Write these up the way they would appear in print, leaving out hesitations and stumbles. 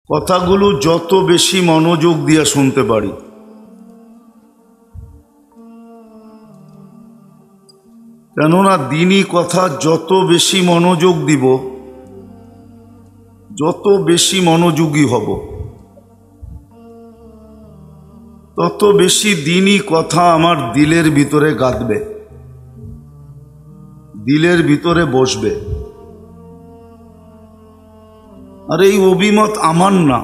কথাগুলো যত বেশি মনোযোগ দিয়ে শুনতে পারি, কেননা দিনই কথা যত বেশি মনোযোগ দিব, যত বেশি মনোযোগী হব, তত বেশি দিনই কথা আমার দিলের ভিতরে গাঁথবে, দিলের ভিতরে বসবে। আর এই অভিমত আমার না,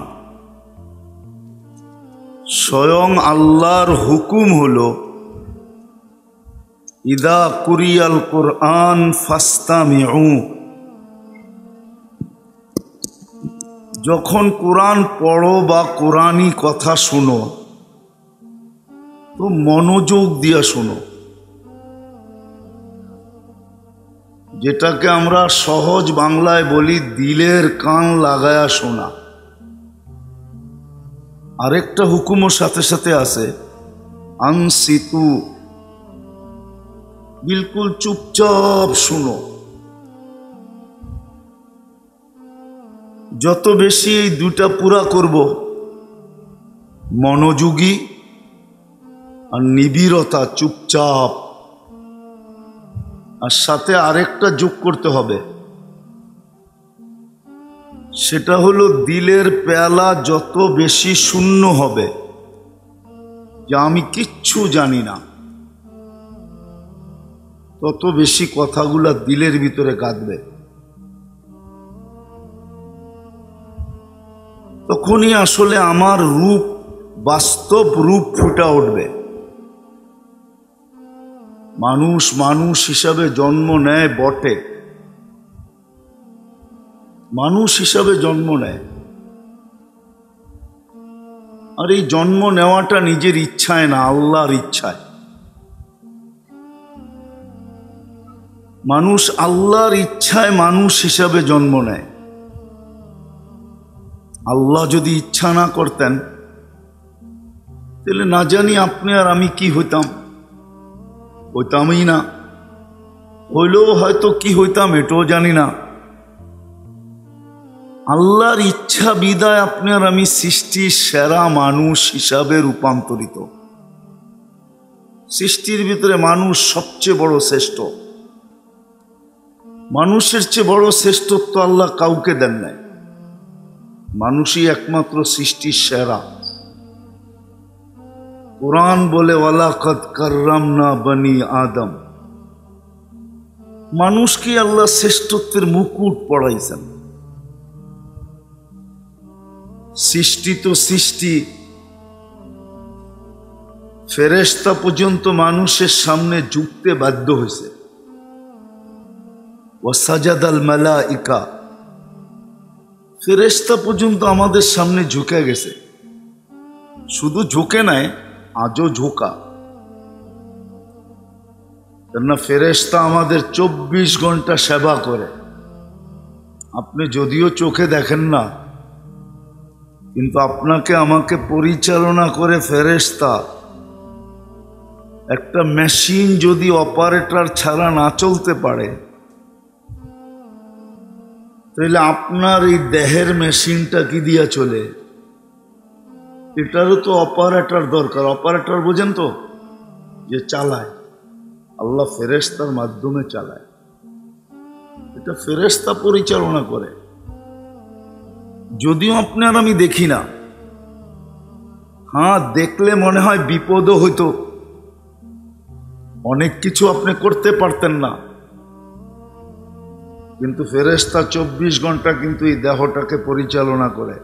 স্বয়ং আল্লাহর হুকুম হলো ইদা কুরিয়াল কুরআন ফাস্তামিউ, যখন কোরআন পড়ো বা কোরআনী কথা শুনো তো মনোযোগ দিয়া শুনো, যেটাকে আমরা সহজ বাংলায় বলি দিলের কান লাগায়া শোনা। আরেকটা হুকুমও সাথে সাথে আছে, আনসিতু, বিলকুল চুপচাপ শুনো। যত বেশি এই দুটা পুরা করব, মনোযোগী আর নিবিড়তা, চুপচাপ, আর সাথে আরেকটা যোগ করতে হবে, সেটা হলো দিলের পেয়ালা যত বেশি শূন্য হবে, যে আমি কিচ্ছু জানি না, তত বেশি কথাগুলা দিলের ভিতরে গাঁথবে। তখনই আসলে আমার রূপ, বাস্তব রূপ ফুটে উঠবে। মানুষ মানুষ হিসাবে জন্ম নেয় বটে, মানুষ হিসাবে জন্ম নেয়, আর এই জন্ম নেওয়াটা নিজের ইচ্ছায় না, আল্লাহর ইচ্ছায়। মানুষ আল্লাহর ইচ্ছায় মানুষ হিসাবে জন্ম নেয়। আল্লাহ যদি ইচ্ছা না করতেন তাহলে না জানি আপনি আর আমি কি হইতাম, হইতামই না, হইলেও হয়তো কি হইতাম এটাও জানি না। আল্লাহর ইচ্ছা বিদায় আপনি আর আমি সৃষ্টির সেরা মানুষ হিসাবে রূপান্তরিত। সৃষ্টির ভিতরে মানুষ সবচেয়ে বড় শ্রেষ্ঠ। মানুষের চেয়ে বড় শ্রেষ্ঠত্ব আল্লাহ কাউকে দেন নাই, মানুষই একমাত্র সৃষ্টির সেরা। কুরআন বলে ওয়ালাকাদ কাররামনা বনি আদম, মানুষকে আল্লাহ শ্রেষ্ঠত্বের মুকুট পড়াইছেন। সৃষ্টি তো সৃষ্টি, ফেরেশতা পর্যন্ত মানুষের সামনে ঝুঁকতে বাধ্য হয়েছে। ওয়াসাজাদাল মালাইকা, ফেরেশতা পর্যন্ত আমাদের সামনে ঝুঁকে গেছে। শুধু ঝুঁকে নাই, আজও ঝোঁকা। কেননা ফেরেশতা আমাদের 24 ঘন্টা সেবা করে। আপনি যদিও চোখে দেখেন না, কিন্তু আপনাকে আমাকে পরিচালনা করে ফেরেশতা। একটা মেশিন যদি অপারেটর ছাড়া না চলতে পারে, তাহলে আপনার এই দেহের মেশিনটা কি দিয়া চলে? এটারও তো অপারেটর দরকার। অপারেটর বোঝেন তো, যে চালায়। আল্লাহ ফেরেশতার মাধ্যমে চালায়, এটা ফেরেশতা পরিচালনা করে। যদিও আপনি আর আমি দেখি না, হ্যাঁ দেখলে মনে হয় বিপদও হইতো, অনেক কিছু আপনি করতে পারতেন না, কিন্তু ফেরেশতা 24 ঘন্টা কিন্তু এই দেহটাকে পরিচালনা করে।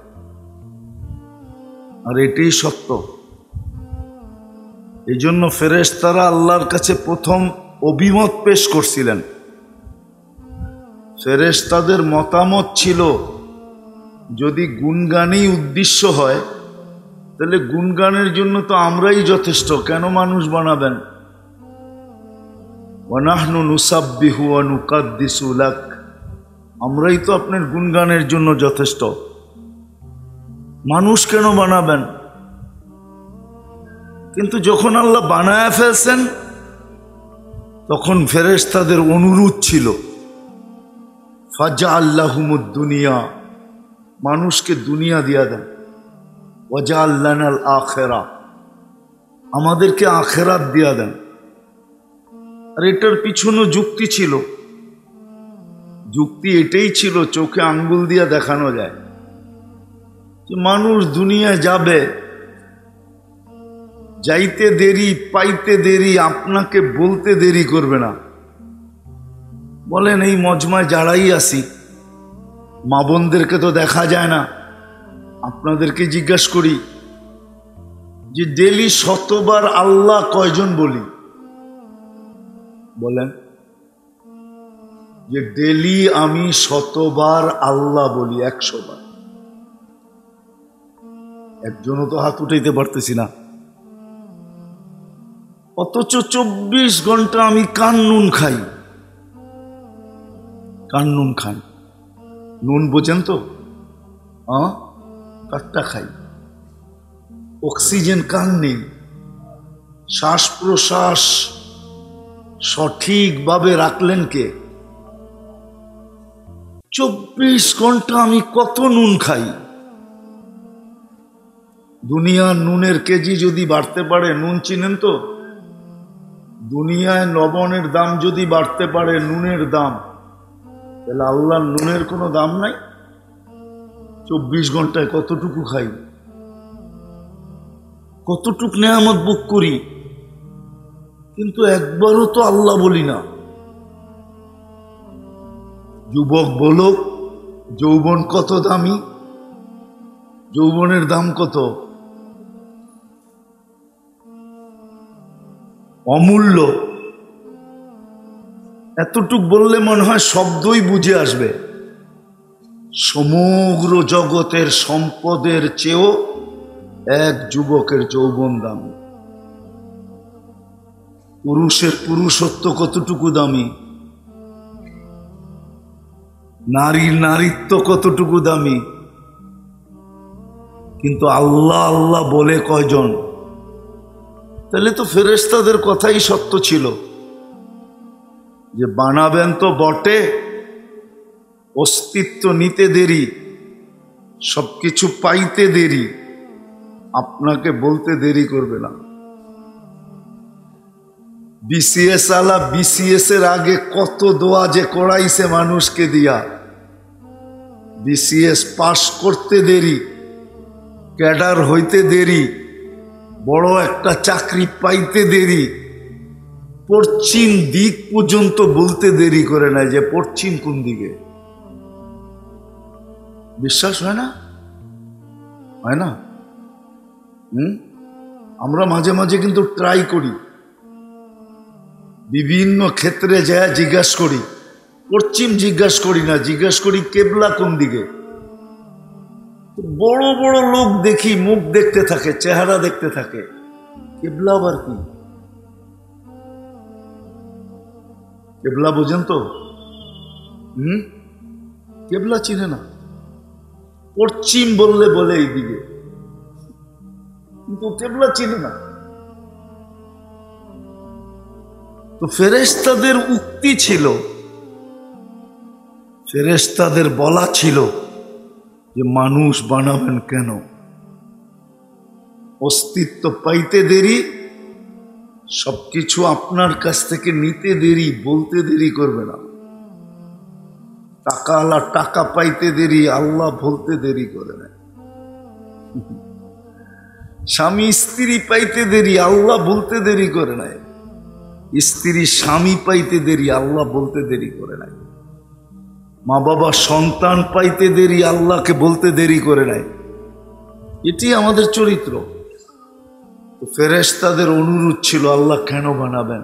আর এটাই সত্য। এই জন্য ফেরেশতারা আল্লাহর কাছে প্রথম অভিমত পেশ করছিলেন। ফেরেশতাদের মতামত ছিল, যদি গুণগানই উদ্দেশ্য হয় তাহলে গুণগানের জন্য তো আমরাই যথেষ্ট, কেন মানুষ বানাবেন? ওয়া নাহনু নুসাব্বিহু ওয়া নুকাদ্দিসু লাক, আমরাই তো আপনার গুণগানের জন্য যথেষ্ট, মানুষ কেন বানাবেন? কিন্তু যখন আল্লাহ বানায়া ফেলছেন, তখন ফেরেশতাদের অনুরোধ ছিল, ফাজআল্লাহুমুদ দুনিয়া মানুষকে দুনিয়া দিয়া দেন। ওয়াজআল লানাল আখিরা, আমাদেরকে আখিরাত দিয়া দেন। আর এটার পিছনে যুক্তি ছিল, যুক্তি এটাই ছিল, চোখে আঙ্গুল দিয়া দেখানো যায় যে মানুষ দুনিয়ায় যাবে, যাইতে দেরি পাইতে দেরি, আপনাকে বলতে দেরি করবে না। বলেন এই মজমায় যারাই আসি, মা বোনদেরকে তো দেখা যায় না, আপনাদেরকে জিজ্ঞাসা করি যে ডেলি শতবার আল্লাহ কয়জন বলি? বলেন যে ডেলি আমি শতবার আল্লাহ বলি, 100 বার। একজনও তো হাত উঠাইতে পারতেছি না। অথচ 24 ঘন্টা আমি কান্নুন খাই। কান্নুন খাই, নুন বোঝেন তো? কাটটা খাই। অক্সিজেন কান নেই, শ্বাস প্রশ্বাস সঠিকভাবে রাখলেন কে? 24 ঘন্টা আমি কত নুন খাই। দুনিয়ার নুনের কেজি যদি বাড়তে পারে, নুন চিনেন তো? দুনিয়ায় লবণের দাম যদি বাড়তে পারে নুনের দাম, তাহলে আল্লাহর নুনের কোনো দাম নাই? 24 ঘন্টায় কতটুকু খাই, কতটুক নেয়ামত ভোগ করি, কিন্তু একবারও তো আল্লাহ বলি না। যুবক বলো, যৌবন কত দামি? যৌবনের দাম কত? অমূল্য। এতটুক বললে মনে হয় শব্দই বুঝে আসবে। সমগ্র জগতের সম্পদের চেয়েও এক যুবকের যৌবন দামি। পুরুষের পুরুষত্ব কতটুকু দামি, নারীর নারীত্ব কতটুকু দামি, কিন্তু আল্লাহ আল্লাহ বলে কয়জন? তাহলে তো ফেরেশতাদের কথাই সত্য ছিল যে বানাবেন তো বটে, অস্তিত্ব নিতে দেরি, সবকিছু পাইতে দেরি, আপনাকে বলতে দেরি করবে না। বিসিএস আলা বিসিএস এর আগে কত দোয়া যে করাইছে মানুষকে দিয়া। বিসিএস পাশ করতে দেরি, ক্যাডার হইতে দেরি, বড় একটা চাকরি পাইতে দেরি, পশ্চিম দিক পর্যন্ত বলতে দেরি করে না যে পশ্চিম কোন দিকে। বিশ্বাস হয় না? হয় না? আমরা মাঝে মাঝে কিন্তু ট্রাই করি, বিভিন্ন ক্ষেত্রে যা জিজ্ঞাসা করি, পশ্চিম জিজ্ঞাসা করি না, জিজ্ঞাসা করি কেবলা কোন দিকে। বড় বড় লোক দেখি মুখ দেখতে থাকে, চেহারা দেখতে থাকে, কেবলা আবার কি? কেবলা বোঝেন তো? কেবলা চিনে না। পশ্চিম বললে বলে এইদিকে, কিন্তু কেবলা চিনে না। তো ফেরেশতাদের উক্তি ছিল, ফেরেশতাদের বলা ছিল যে মানুষ বানাবেন কেন? অস্তিত্ব পাইতে দেরি, সবকিছু আপনার কাছ থেকে নিতে দেরি, বলতে দেরি করবে না। টাকা আলা টাকা পাইতে দেরি, আল্লাহ বলতে দেরি করে না। স্বামী স্ত্রী পাইতে দেরি, আল্লাহ বলতে দেরি করে নাই। স্ত্রী স্বামী পাইতে দেরি, আল্লাহ বলতে দেরি করে নাই। মা বাবা সন্তান পাইতে দেরি, আল্লাহকে বলতে দেরি করে নাই। এটি আমাদের চরিত্র। তো ফেরেশতাদের অনুরোধ ছিল আল্লাহ কেন বানাবেন?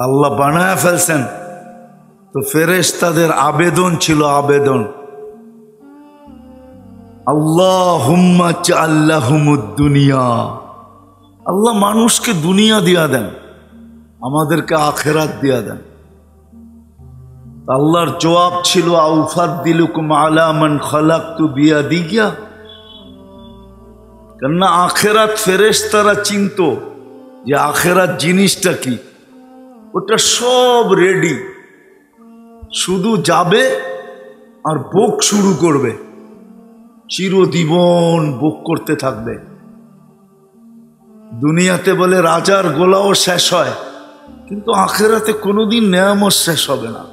আল্লাহ বানায় ফেলছেন। তো ফেরেশতাদের আবেদন ছিল, আবেদন, আল্লাহুম্মা জাআল লাহুমুদ দুনিয়া, আল্লাহ মানুষকে দুনিয়া দিয়া দেন, আমাদেরকে আখিরাত দিয়া দেন। আল্লাহর জবাব ছিল আউফাদ্দিলুকুম আলা মান খালাকতু বিয়াদিয়া। কেননা আখিরাত ফেরেশতারা চিনতো যে আখিরাত জিনিসটা কি, ওটা সব রেডি, শুধু যাবে আর ভোগ শুরু করবে। চিরজীবন ভোগ করতে থাকবে। দুনিয়াতে বলে রাজার গোলাও শেষ হয়, কিন্তু আখেরাতে কোনোদিন নেয়ামত শেষ হবে না।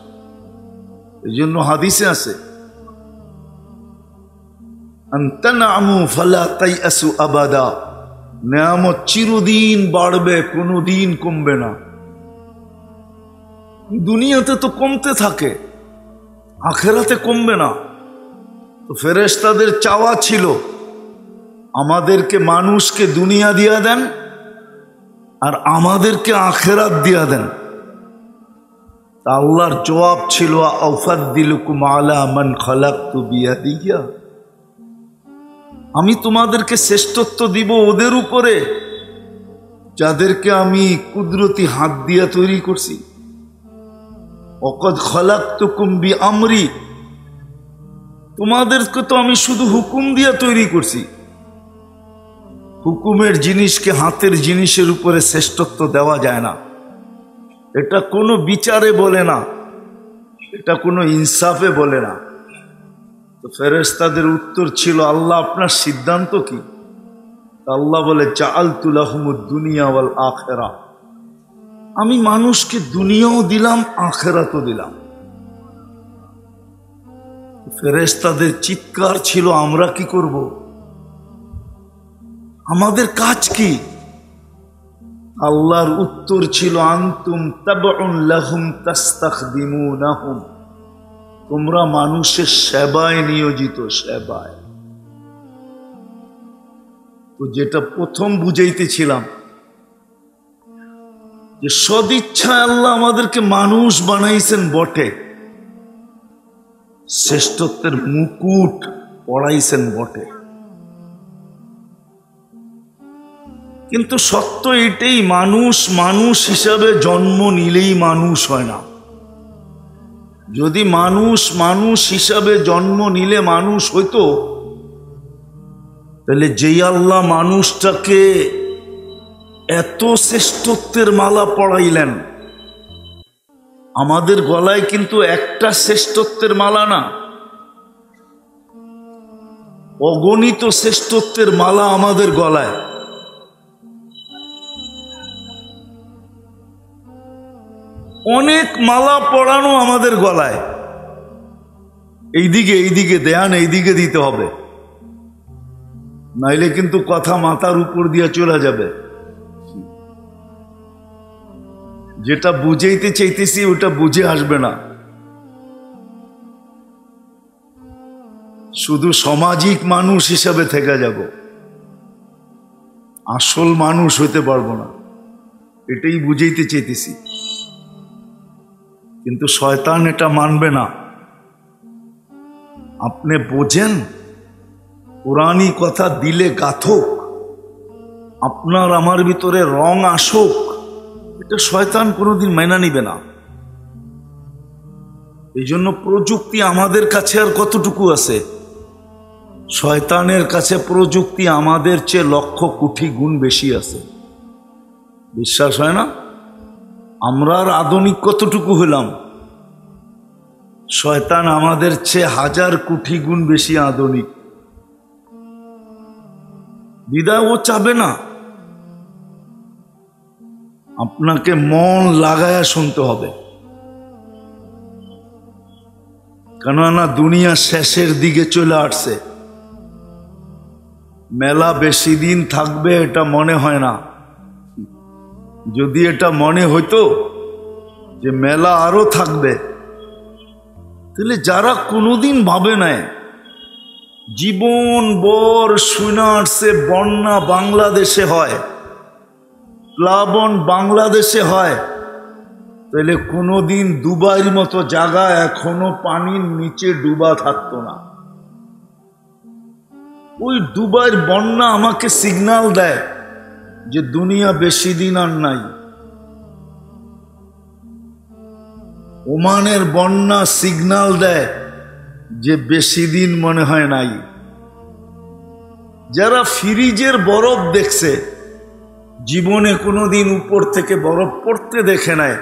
এই জন্য হাদিসে আছে, আনতানামু ফালা তাইয়াসু আবাদা, নেয়ামত চিরদিন বাড়বে, কোনোদিন কমবে না। দুনিয়াতে তো কমতে থাকে, আখেরাতে কমবে না। তো ফেরেশতাদের চাওয়া ছিল আমাদেরকে মানুষকে দুনিয়া দিয়া দেন আর আমাদেরকে আখেরাত দিয়া দেন। তা আল্লাহর জবাব ছিল, আউফাদ্দিলুকুম আলা মান খালাকতু বিয়াদিয়া, আমি তোমাদেরকে শ্রেষ্ঠত্ব দিব ওদের উপরে যাদেরকে আমি কুদরতি হাত দিয়া তৈরি করছি। ওয়াকাদ খালাকতুকুম বিআমরি, তোমাদেরকে তো আমি শুধু হুকুম দিয়া তৈরি করছি। হুকুমের জিনিসকে হাতের জিনিসের উপরে শ্রেষ্ঠত্ব দেওয়া যায় না। এটা কোনো বিচারে বলে না, এটা কোনো ইনসাফে বলে না। তো ফেরেশতাদের উত্তর ছিল, আল্লাহ আপনার সিদ্ধান্ত কি? আল্লাহ বলে, জাআলতু লাহুমুদ দুনিয়া ওয়াল আখিরা, আমি মানুষকে দুনিয়াও দিলাম, আখিরাতও দিলাম। ফেরেশতাদের চিৎকার ছিল, আমরা কি করব? আমাদের কাজ কি? আল্লাহর উত্তর ছিল, আনতুম তাবউন লাহুম তাস্তাখদিমুনাহুম, তোমরা মানুষের সেবায় নিয়োজিত, সেবায়। তো যেটা প্রথম বুঝাইতেছিলাম যে সদিচ্ছায় আল্লাহ আমাদেরকে মানুষ বানাইছেন বটে, শ্রেষ্ঠত্বের মুকুট পড়াইছেন বটে, কিন্তু সত্য এটাই, মানুষ মানুষ হিসাবে জন্ম নিলেই মানুষ হয় না। যদি মানুষ মানুষ হিসাবে জন্ম নিলে মানুষ হইতো, তাহলে যেই আল্লাহ মানুষটাকে এত শ্রেষ্ঠত্বের মালা পড়াইলেন, আমাদের গলায় কিন্তু একটা শ্রেষ্ঠত্বের মালা না, অগণিত শ্রেষ্ঠত্বের মালা আমাদের গলায়। অনেক মালা পড়ানো আমাদের গলায়, এইদিকে ধ্যান এইদিকে দিতে হবে, নাইলে কিন্তু কথা মাথার উপর দিয়ে চলে যাবে। যেটা বুঝাইতে চাইতেছি ওটা বুঝে আসবে না, শুধু সামাজিক মানুষ হিসাবে থেকে যাব, আসল মানুষ হইতে পারবো না, এটাই বুঝাইতে চাইতেছি। কিন্তু শয়তান এটা মানবে না। আপনি বোঝেন, পুরানি কথা দিলে গাথক, আপনার আমার ভিতরে রং আসুক, এটা শয়তান কোনোদিন মাইনা নিবে না। এই জন্য প্রযুক্তি আমাদের কাছে আর কতটুকু আছে? শয়তানের কাছে প্রযুক্তি আমাদের চেয়ে লক্ষ কোটি গুণ বেশি আছে। বিশ্বাস হয় না? আমরা আর আধুনিক কতটুকু হলাম? শয়তান আমাদের চেয়ে হাজার কোটি গুণ বেশি আধুনিক। বিদায় ও চাবে না। আপনাকে মন লাগায়া শুনতে হবে, কেননা দুনিয়া শেষের দিকে চলে আসছে। মেলা বেশি দিন থাকবে এটা মনে হয় না। যদি এটা মনে হইতো যে মেলা আরো থাকবে, তাহলে যারা কোনোদিন ভাবে নাই জীবন বর শুনে আসছে বন্যা বাংলাদেশে হয়, প্লাবন বাংলাদেশে হয়, তাহলে কোনোদিন দুবাইয়ের মতো জায়গা এখনো পানির নিচে ডুবা থাকতো না। ওই দুবাইয়ের বন্যা আমাকে সিগন্যাল দেয় যে দুনিয়া বেশি দিন আর নাই। ওমানের বন্যা সিগন্যাল দেয় যে বেশি দিন মনে হয় নাই। যারা ফ্রিজের বরফ দেখছে, জীবনে কোনোদিন উপর থেকে বরফ পড়তে দেখে নাই,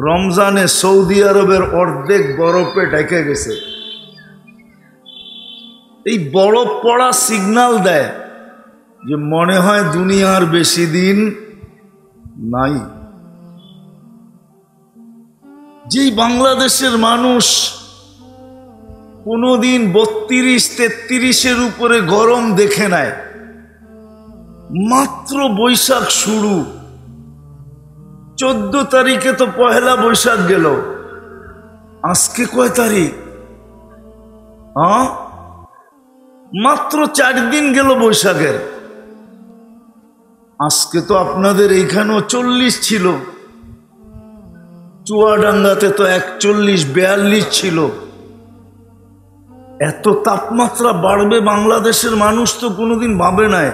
রমজানে সৌদি আরবের অর্ধেক বরফে ঢেকে গেছে। এই বরফ পড়া সিগন্যাল দেয় যে মনে হয় দুনিয়ার বেশি দিন নাই। যেই বাংলাদেশের মানুষ কোনোদিন 32-33-এর উপরে গরম দেখে নেয়, মাত্র বৈশাখ শুরু, 14 তারিখে তো পহেলা বৈশাখ গেল, আজকে কয় তারিখ? মাত্র 4 দিন গেল বৈশাখের। আজকে তো আপনাদের এইখানেও 40 ছিল, চুয়াডাঙ্গাতে তো 41-42 ছিল। এত তাপমাত্রা বাড়বে বাংলাদেশের মানুষ তো কোনোদিন ভাবে নাই।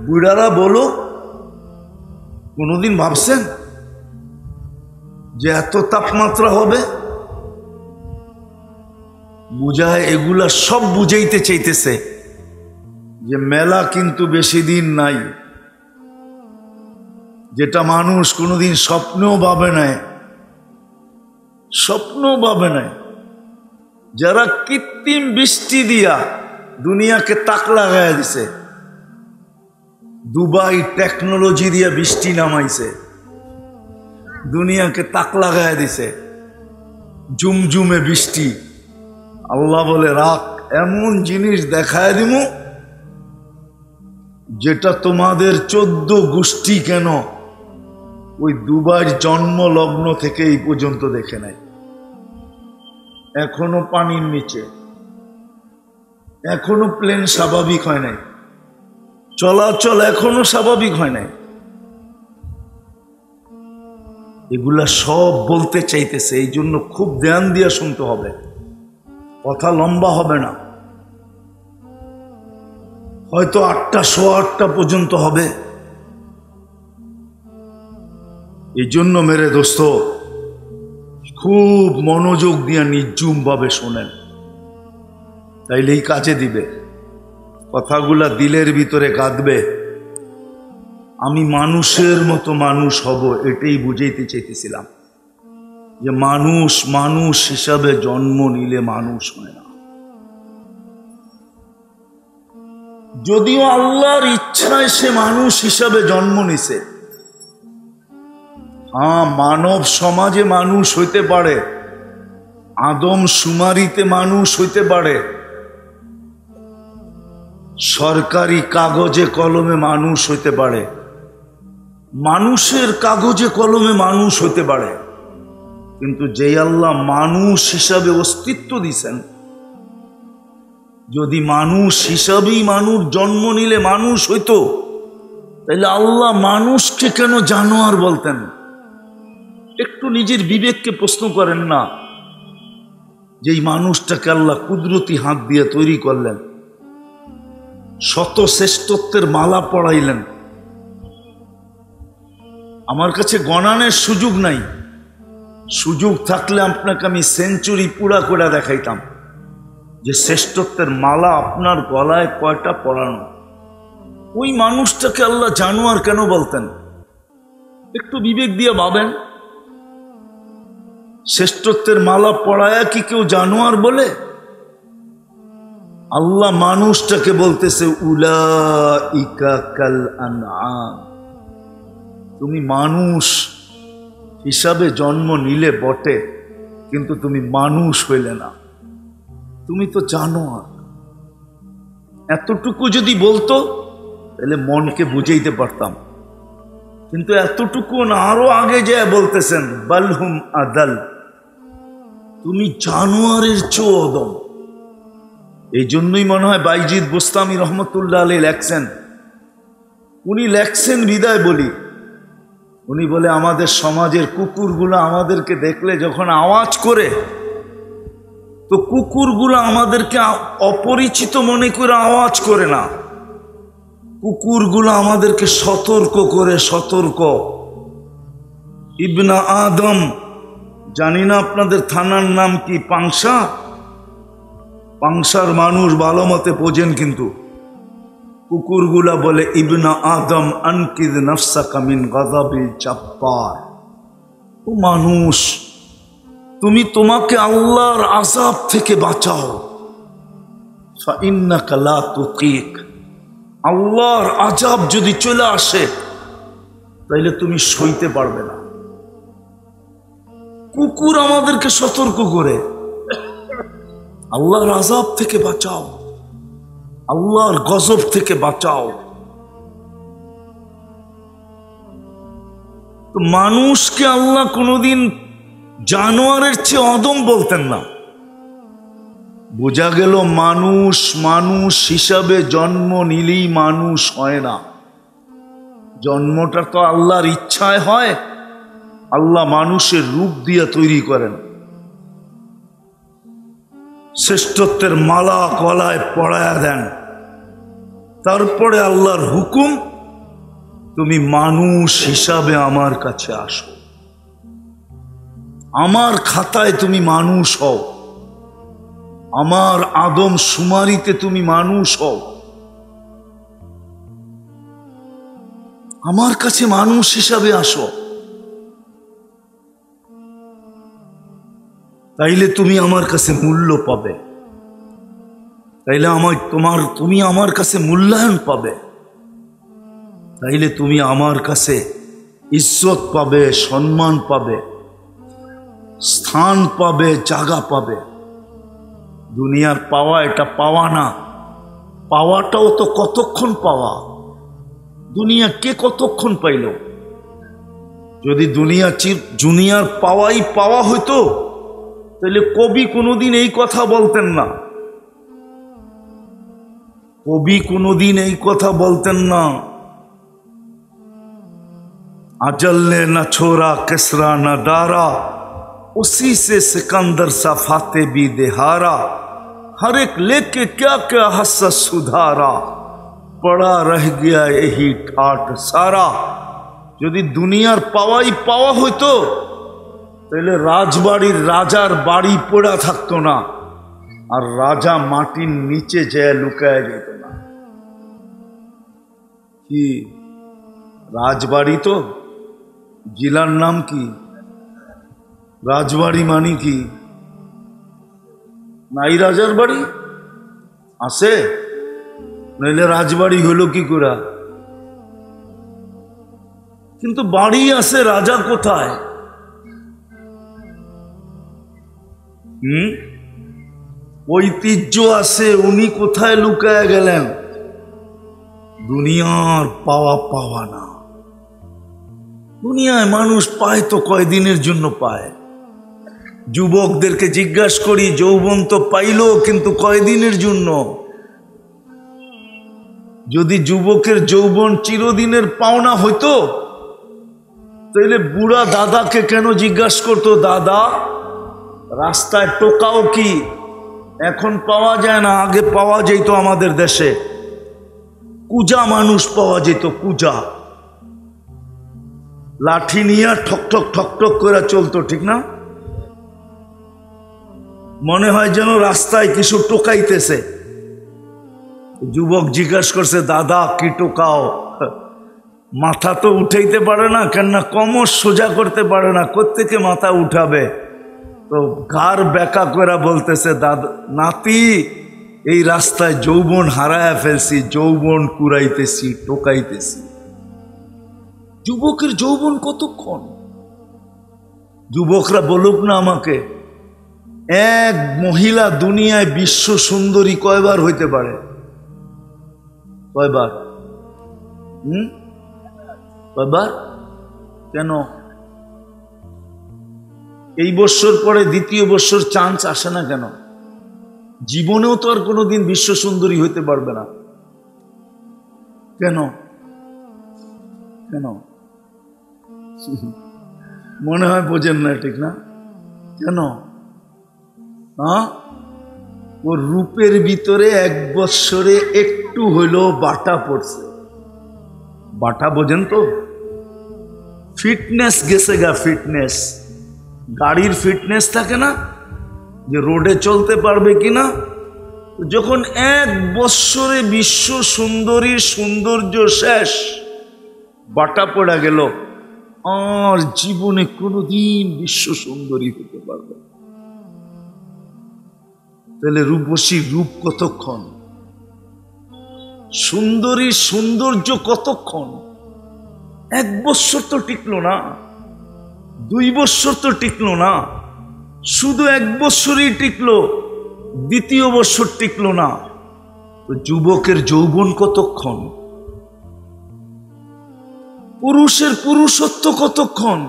বুড়ারা বলো, কোনোদিন ভাবছেন যে এত তাপমাত্রা হবে? বুঝায় এগুলা সব বুঝাইতে চাইতেছে যে মেলা কিন্তু বেশি দিন নাই, যেটা মানুষ কোনোদিন স্বপ্নেও ভাবে নাই, স্বপ্নও ভাবে নাই। যারা কৃত্রিম বৃষ্টি দিয়া দুনিয়াকে তাক লাগাইয়া দিছে, দুবাই টেকনোলজি দিয়া বৃষ্টি নামাইছে, দুনিয়াকে তাক লাগাইয়া দিছে, জুমজুমে বৃষ্টি। আল্লাহ বলে রাখ, এমন জিনিস দেখায় দিব যেটা তোমাদের 14 গোষ্ঠী কেন ওই দুবাইয়ের জন্ম লগ্ন থেকে এই পর্যন্ত দেখে নাই। এখনো পানির নিচে, এখনো প্লেন স্বাভাবিক হয় নাই, চলাচল এখনো স্বাভাবিক হয় নাই। এগুলা সব বলতে চাইতেছে, এই জন্য খুব ধ্যান দিয়ে শুনতে হবে, কথা লম্বা হবে না। হয়তো 8টা, 8:15 পর্যন্ত হবে। এই জন্য মেরে দোস্ত, খুব মনোযোগ দিয়ে নির্জুম ভাবে শোনেন, তাইলেই কাজে দিবে। কথাগুলা দিলের ভিতরে কাঁদবে। আমি মানুষের মতো মানুষ হব, এটাই বুঝাইতে চাইতেছিলাম যে মানুষ মানুষ হিসাবে জন্ম নিলে মানুষ হয় না। যদিও আল্লাহর ইচ্ছায় সে মানুষ হিসাবে জন্ম নিছে। মানব সমাজে মানুষ হইতে পারে, আদম শুমারিতে মানুষ হইতে পারে, সরকারি কাগজে কলমে মানুষ হইতে পারে, মানুষের কাগজে কলমে মানুষ হইতে পারে, কিন্তু যে আল্লাহ মানুষ হিসাবে অস্তিত্ব দিছেন, যদি মানুষ হিসাবেই মানুষ জন্ম নিলে মানুষ হইতো, তাহলে আল্লাহ মানুষকে কেন জানোয়ার বলতেন? একটু নিজের বিবেককে প্রশ্ন করেন না, যেই মানুষটাকে আল্লাহ কুদরতি হাত দিয়ে তৈরি করলেন, শত শ্রেষ্ঠত্বের মালা পড়াইলেন। আমার কাছে গণানের সুযোগ নাই, সুযোগ থাকলে আপনাকে আমি সেঞ্চুরি পুরা করে দেখাইতাম যে শ্রেষ্ঠত্বের মালা আপনার গলায় কয়টা পরানো। ওই মানুষটাকে আল্লাহ জানোয়ার কেন বলতেন? একটু বিবেক দিয়ে ভাবেন। শ্রেষ্ঠত্বের মালা পড়ায়া কি কেউ জানোয়ার বলে? আল্লাহ মানুষটাকে বলতেছে উলাইকা কাল আনআম, তুমি মানুষ হিসাবে জন্ম নিলে বটে, কিন্তু তুমি মানুষ হইলে না, তুমি তো জানোয়ার। এতটুকু যদি বলতো তাহলে মনকে বুঝাইতে পারতাম, কিন্তু এতটুকু না, আরো আগে যায় বলতেছেন বালহুম আদাল, তুমি জানোয়ারের চেয়েও অদম। এই জন্যই মনে হয় বাইজিদ বোস্তামি রহমতুল্লাহ আলাইহি লেখছেন, উনি লেখছেন বিদায় বলি, উনি বলে আমাদের সমাজের কুকুরগুলো আমাদেরকে দেখলে যখন আওয়াজ করে, তো কুকুরগুলো আমাদেরকে অপরিচিত মনে করে আওয়াজ করে না, কুকুরগুলো আমাদেরকে সতর্ক করে। সতর্ক। ইবনা আদম, জানি না আপনাদের থানার নাম কি, পাংশা, পাংশার মানুষ ভালো মতে বোঝেন, কিন্তু কুকুরগুলা বলে ইবনা আদম আনকিদ নাফসাকা মিন গাযাবিল জাব্বার, ও মানুষ তুমি তোমাকে আল্লাহর আযাব থেকে বাঁচাও। ফাইন্নাকা লা তুতিক, আল্লাহর আযাব যদি চলে আসে তাইলে তুমি সইতে পারবে না। কুকুর আমাদেরকে সতর্ক করে, আল্লাহর আযাব থেকে বাঁচাও, আল্লাহর গজব থেকে বাঁচাও। তো মানুষকে আল্লাহ কোনোদিন জানোয়ারের চেয়ে অদম বলতেন না। বোঝা গেল মানুষ মানুষ হিসাবে জন্ম নিলেই মানুষ হয় না। জন্মটা তো আল্লাহর ইচ্ছায় হয়। আল্লাহ মানুষের রূপ দিয়ে তৈরি করেন, শ্রেষ্ঠত্বের মালা গলায় পরায়া দেন, তারপরে আল্লাহর হুকুম, তুমি মানুষ হিসাবে আমার কাছে আসো, আমার খাতায় তুমি মানুষ হও, আমার আদম শুমারিতে তুমি মানুষ হও, আমার কাছে মানুষ হিসাবে আসো, তাইলে তুমি আমার কাছে মূল্য পাবে, তাইলে তুমি আমার কাছে মূল্যায়ন পাবে, তাইলে তুমি আমার কাছে ইজ্জত পাবে, সম্মান পাবে, স্থান পাবে, জায়গা পাবে। দুনিয়ার পাওয়া এটা পাওয়া না, পাওয়াটাও তো কতক্ষণ পাওয়া। দুনিয়া কে কতক্ষণ পাইল? যদি দুনিয়ার পাওয়াই পাওয়া হইতো তাহলে কবি কোনোদিন এই কথা বলতেন না। কবি কোনোদিন এই কথা বলতেন না, अजल ने न छोड़ा किसरा न दारा, उसी से सिकंदर सा फाते भी देहारा, हर एक लेके क्या क्या हसत सुधारा, पड़ा रह गया यही ठाट सारा। যদি দুনিয়ার পাওয়াই পাওয়া হইতো তাহলে রাজবাড়ির রাজার বাড়ি পড়া থাকতো না, আর রাজা মাটির নিচে যেয়ে লুকায় যেত না। কি রাজবাড়ি? তো জেলার নাম কি? রাজবাড়ি মানে কি? নাই রাজার বাড়ি আছে, নইলে রাজবাড়ি হলো কি করে? কিন্তু বাড়ি আছে, রাজা কোথায়? ঐতিহ্য আছে, উনি কোথায় লুকায় গেলেন? দুনিয়ার পাওয়া না। দুনিয়ায় মানুষ পায় তো কয়দিনের জন্য পায়। যুবকদেরকে জিজ্ঞাসা করি, যৌবন তো পাইল কিন্তু কয়দিনের জন্য? যদি যুবকের যৌবন চিরদিনের পাওনা হইতো তাহলে বুড়া দাদাকে কেন জিজ্ঞাসা করতো, দাদা রাস্তায় টোকাও কি? এখন পাওয়া যায় না, আগে পাওয়া যেত। আমাদের দেশে কুজা মানুষ পাওয়া যেত, কুজা লাঠি নিয়ে ঠকঠক ঠকঠক করে চলতো, ঠিক না? মনে হয় যেন রাস্তায় কিছু টোকাইতেছে। যুবক জিজ্ঞাসা করছে, দাদা কি টোকাও? মাথা তো উঠাইতে পারে না, কেননা কমর সোজা করতে পারে না, কোত্থেকে মাথা উঠাবে? তো ঘাড় বেকা করে বলতেছে, দাদা নাতি এই রাস্তায় যৌবন হারায়া ফেলছি, যৌবন কুড়াইতেছি, টোকাইতেছি। যুবকের যৌবন কতক্ষণ? যুবকরা বলুক না আমাকে, এক মহিলা দুনিয়ায় বিশ্ব সুন্দরী কয়বার হইতে পারে? কয়বার? কয়বার? কেন এই বছর পরে দ্বিতীয় বছর চান্স আসে না কেন? জীবনেও তো আর কোনোদিন বিশ্ব সুন্দরী হইতে পারবে না। কেন? কেন? মনে হয় বোঝেন না, ঠিক না? কেন? ওর রূপের ভিতরে এক বৎসরে একটু হইলেও বাটা পড়ছে। বাটা বোঝেন তো? ফিটনেস গেছে গা, ফিটনেস। গাড়ির ফিটনেস থাকে না, যে রোডে চলতে পারবে কিনা। যখন এক বৎসরে বিশ্ব সুন্দরীর সৌন্দর্য শেষ, বাটা পড়া গেল, আর জীবনে কোনোদিন বিশ্ব সুন্দরী হতে পারবে। তাহলে রূপসী রূপ কতক্ষণ, সুন্দরীর সৌন্দর্য কতক্ষণ? 1 বৎসর তো টিকলো না, 2 বৎসর তো টিকলো না, শুধু 1 বৎসরই টিকলো, 2য় বৎসর টিকলো না। তো যুবকের যৌবন কতক্ষণ? পুরুষের পুরুষত্ব কতক্ষণ?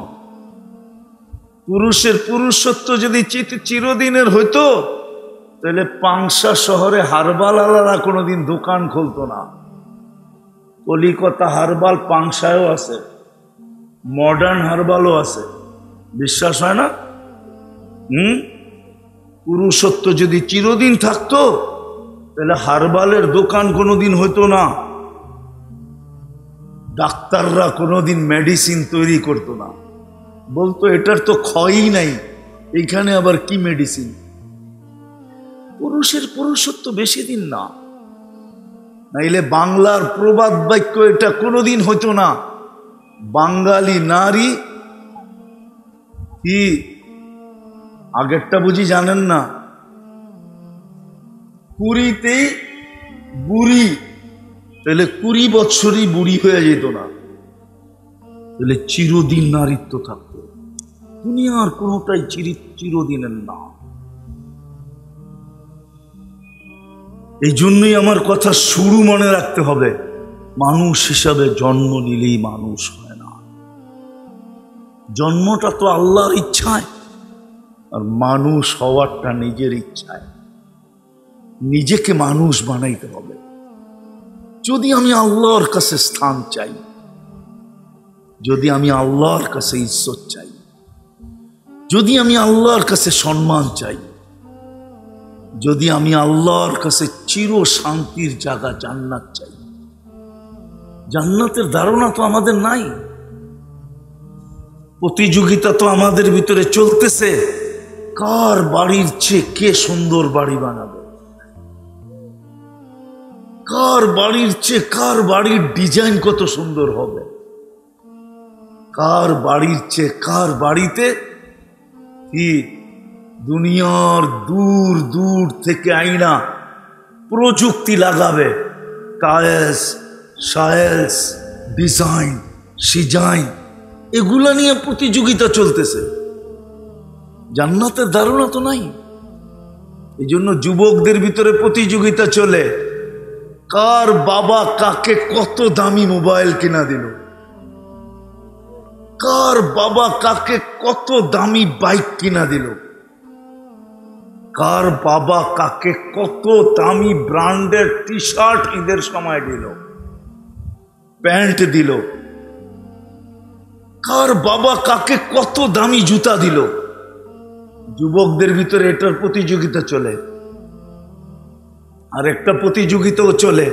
পুরুষের পুরুষত্ব যদি চিরদিনের হইতো তাহলে পাংশা শহরে হারবালারা কোনোদিন দোকান খুলতো না। কলিকাতা হারবাল পাংশায়ও আছে, মডার্ন হারবালও আছে, বিশ্বাস হয় না? পুরুষত্ব যদি চিরদিন থাকতো তাহলে হারবালের দোকান কোনোদিন হইতো না, ডাক্তাররা কোনোদিন মেডিসিন তৈরি করতো না, বলতো এটার তো ক্ষয়ই নাই, এখানে আবার কি মেডিসিন। পুরুষের পুরুষত্ব বেশি দিন না, নাইলে বাংলার প্রবাদ বাক্য এটা কোনোদিন হইতো না। বাঙালি নারী কি, আগেরটা বুঝি জানেন না, 20তেই বুড়ি, তাহলে 20 বছরই বুড়ি হয়ে যেত না, তাহলে চিরদিন নারীত্ব থাকতো। দুনিয়ার কোনোটাই চিরদিনের না। এই জন্যই আমার কথা শুরু মনে রাখতে হবে, মানুষ হিসাবে জন্ম নিলেই মানুষ হয় না। জন্মটা তো আল্লাহর ইচ্ছায়, আর মানুষ হওয়ারটা নিজের ইচ্ছায়। নিজেকে মানুষ বানাইতে হবে। যদি আমি আল্লাহর কাছে স্থান চাই, যদি আমি আল্লাহর কাছে ইজ্জত চাই, যদি আমি আল্লাহর কাছে সম্মান চাই, যদি আমি আল্লাহর কাছে চির শান্তির জায়গা জান্নাত চাই, জান্নাতের ধারণা তো আমাদের নাই। প্রতিযোগিতা তো আমাদের ভিতরে চলতেছে, কার বাড়ির চেয়ে কে সুন্দর বাড়ি বানাবে, কার বাড়ির চেয়ে কার বাড়ির ডিজাইন কত সুন্দর হবে, কার বাড়ির চেয়ে কার বাড়িতে কি দুনিয়ার দূর দূর থেকে আইনা প্রযুক্তি লাগাবে, টাইলস, শায়েলস, ডিজাইন, সিজাইন, এগুলা নিয়ে প্রতিযোগিতা চলতেছে। জান্নাতের ধারণা তো নাই। এই জন্য যুবকদের ভিতরে প্রতিযোগিতা চলে, কার বাবা কাকে কত দামি মোবাইল কিনা দিল, কার বাবা কাকে কত দামি বাইক কিনা দিল, কার বাবা কাকে কত দামি ব্র্যান্ডের টি শার্ট ঈদের সময় দিল, প্যান্ট দিল, কার বাবা কাকে কত দামি জুতা দিল। যুবকদের ভিতরে এটার প্রতিযোগিতা চলে। আর একটা প্রতিযোগিতাও চলে,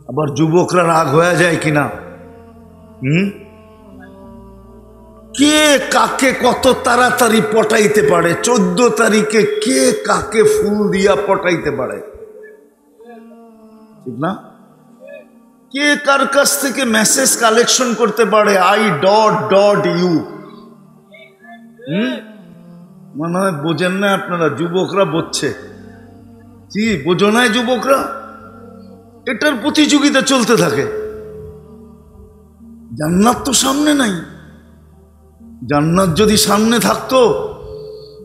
আবার যুবকরা রাগ হয়ে যায় কিনা, কে কাকে কত তাড়াতাড়ি পটাইতে পারে, 14 তারিখে কে কাকে ফুল দিয়া পটাইতে পারে, ঠিক না? কে কার কাছ থেকে মেসেজ কালেকশন করতে পারে, I.ইউ। মনে হয় বোঝেন না আপনারা, যুবকরা বুঝছে কি বোঝো না যুবকরা? এটার প্রতিযোগিতা চলতে থাকে। জান্নাত তো সামনে নাই। জান্নাত যদি সামনে থাকতো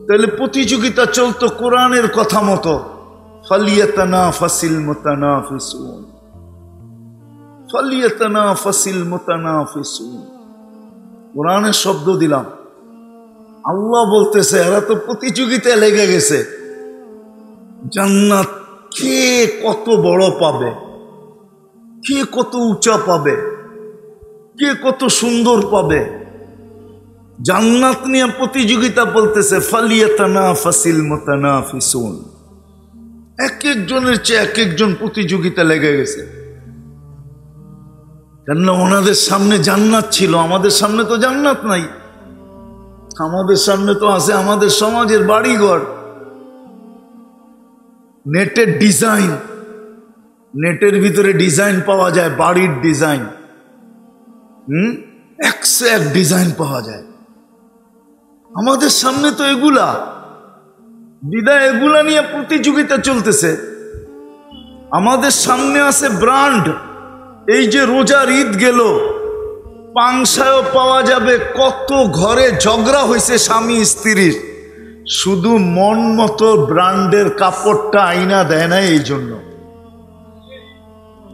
তাহলে প্রতিযোগিতা চলতো কোরআনের কথা মতো, ফালিয়াতানাফাসিল মুতানাফিসুন, ফালিয়াতানাফাসিল মুতানাফিসুন। কোরআনের শব্দ দিলাম, আল্লাহ বলতেছে এরা তো প্রতিযোগিতায় লেগে গেছে। জান্নাত কে কত বড় পাবে, কে কত উঁচা পাবে, কে কত সুন্দর পাবে, জান্নাত নিয়ে প্রতিযোগিতা বলতেছে ফালিয়াতানাফাসিল মুতানাফিসুন। এক একজনের চেয়ে এক একজন প্রতিযোগিতা লেগে গেছে। কেন? ওনাদের সামনে জান্নাত ছিল, আমাদের সামনে তো জান্নাত নাই। আমাদের সামনে তো আছে আমাদের সমাজের বাড়িঘর, নেটের ডিজাইন, নেটের ভিতরে ডিজাইন পাওয়া যায়, বাড়ির ডিজাইন, 101 ডিজাইন পাওয়া যায়। আমাদের সামনে তো এগুলা, বিদায় এগুলা নিয়ে প্রতিযোগিতা চলতেছে। আমাদের সামনে আছে ব্র্যান্ড। এই যে রোজার ঈদ গেল, পাংশায়ও পাওয়া যাবে। কত ঘরে ঝগড়া হয়েছে স্বামী স্ত্রীর, শুধু মন মতো ব্র্যান্ডের কাপড়টা আইনা দেয় না, এই জন্য।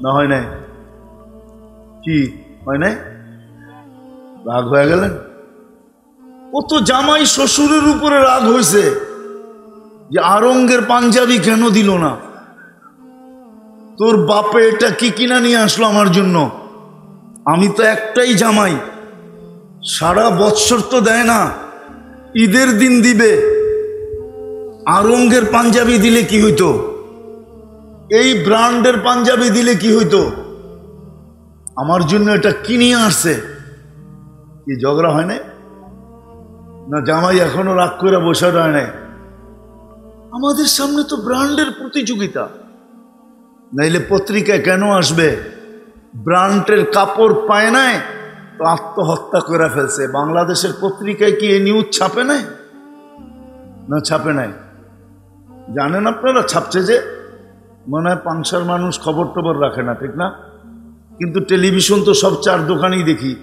না হয় নাই? কি হয় নাই? রাগ হয়ে গেলেন? কত জামাই শ্বশুরের উপরে রাগ হয়েছে যে আরঙ্গের পাঞ্জাবি কেন দিল না, তোর বাপে এটা কি কিনা নিয়ে আসলো আমার জন্য, আমি তো একটাই জামাই, সারা বৎসর তো দেয় না, ঈদের দিন দিবে। আরঙ্গের পাঞ্জাবি দিলে কি হইতো, এই ব্র্যান্ডের পাঞ্জাবি দিলে কি হইতো, আমার জন্য এটা কি নিয়ে আসছে। কি ঝগড়া হয় নাই? না জামাই এখনো রাগ করে বসে রয় নাই? আমাদের সামনে তো ব্র্যান্ডের প্রতিযোগিতা। নাইলে পত্রিকায় কেন আসবে? ব্র্যান্ডের কাপড় পায় নাই তো আত্মহত্যা করে ফেলছে। বাংলাদেশের পত্রিকায় কি এই নিউজ ছাপে নাই? না ছাপে নাই? জানেন আপনারা ছাপছে যে, মনে হয় পাংশার মানুষ খবর টবর রাখে না, ঠিক না? কিন্তু টেলিভিশন তো সব 4 দোকানেই দেখি,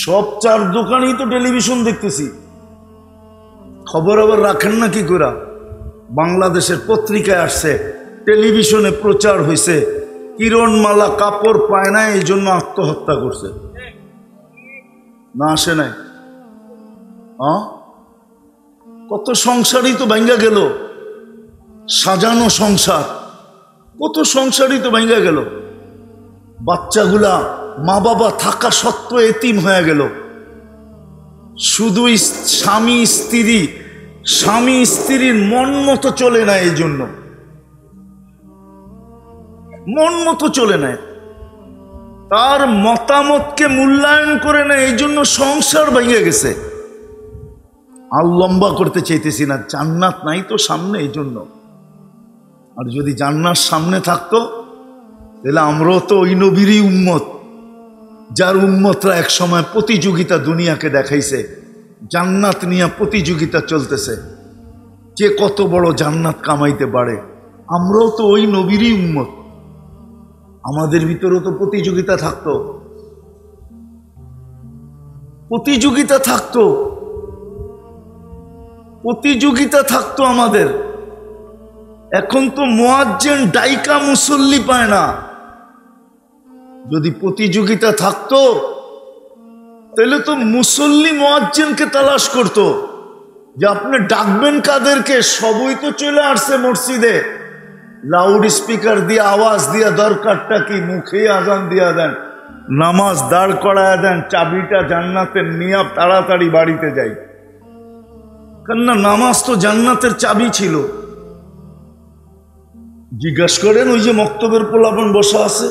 সব 4 দোকানেই তো টেলিভিশন দেখতেছি। খবর আবার রাখেন না কি করে? বাংলাদেশের পত্রিকায় আসছে, টেলিভিশনে প্রচার হয়েছে, কিরণমালা কাপড় পায় না এই জন্য আত্মহত্যা করছে। না আসে নাই? কত সংসারই তো ভাঙ্গা গেল, সাজানো সংসার, কত সংসারই তো ভাঙ্গা গেল। বাচ্চাগুলা মা বাবা থাকা সত্ত্বেও এতিম হয়ে গেল। শুধু স্বামী স্ত্রীর মন মতো চলে না, এই জন্য মন মতো চলে না, তার মতামতকে মূল্যায়ন করে না, এই জন্য সংসার ভেঙে গেছে। আর লম্বা করতে চাইতেছি না, জান্নাত নাই তো সামনে, এই জন্য। আর যদি জান্নাত সামনে থাকতো তাহলে আমরাও তো ওই নবীরই উম্মত, যার উম্মতরা এক সময় প্রতিযোগিতা দুনিয়াকে দেখাইছে, জান্নাত নিয়ে প্রতিযোগিতা চলতেছে, কে কত বড় জান্নাত কামাইতে পারে। আমরাও তো ওই নবীরই উম্মত, আমাদের ভিতরেও তো প্রতিযোগিতা থাকতো, প্রতিযোগিতা থাকতো, প্রতিযোগিতা থাকতো আমাদের। এখন তো মুয়াজ্জিন ডাইকা মুসল্লি পায় না। যদি প্রতিযোগিতা থাকতো তাহলে তো মুসল্লি মুয়াজ্জিনকে তালাশ করতো, যে আপনি ডাকবেন কাদেরকে। সবই তো চলে আসছে মসজিদে, লাউড স্পিকার দিয়ে আওয়াজ দিয়া দরকারটা কি, মুখে আজান দিয়া দেন, নামাজ দাঁড় করায় দেন, চাবিটা জান্নাতের নিয়ে তাড়াতাড়ি বাড়িতে যাই। কেননা নামাজ তো জান্নাতের চাবি ছিল। জিজ্ঞাসা করেন ওই যে মক্তবের পোলাপন বসা আছে,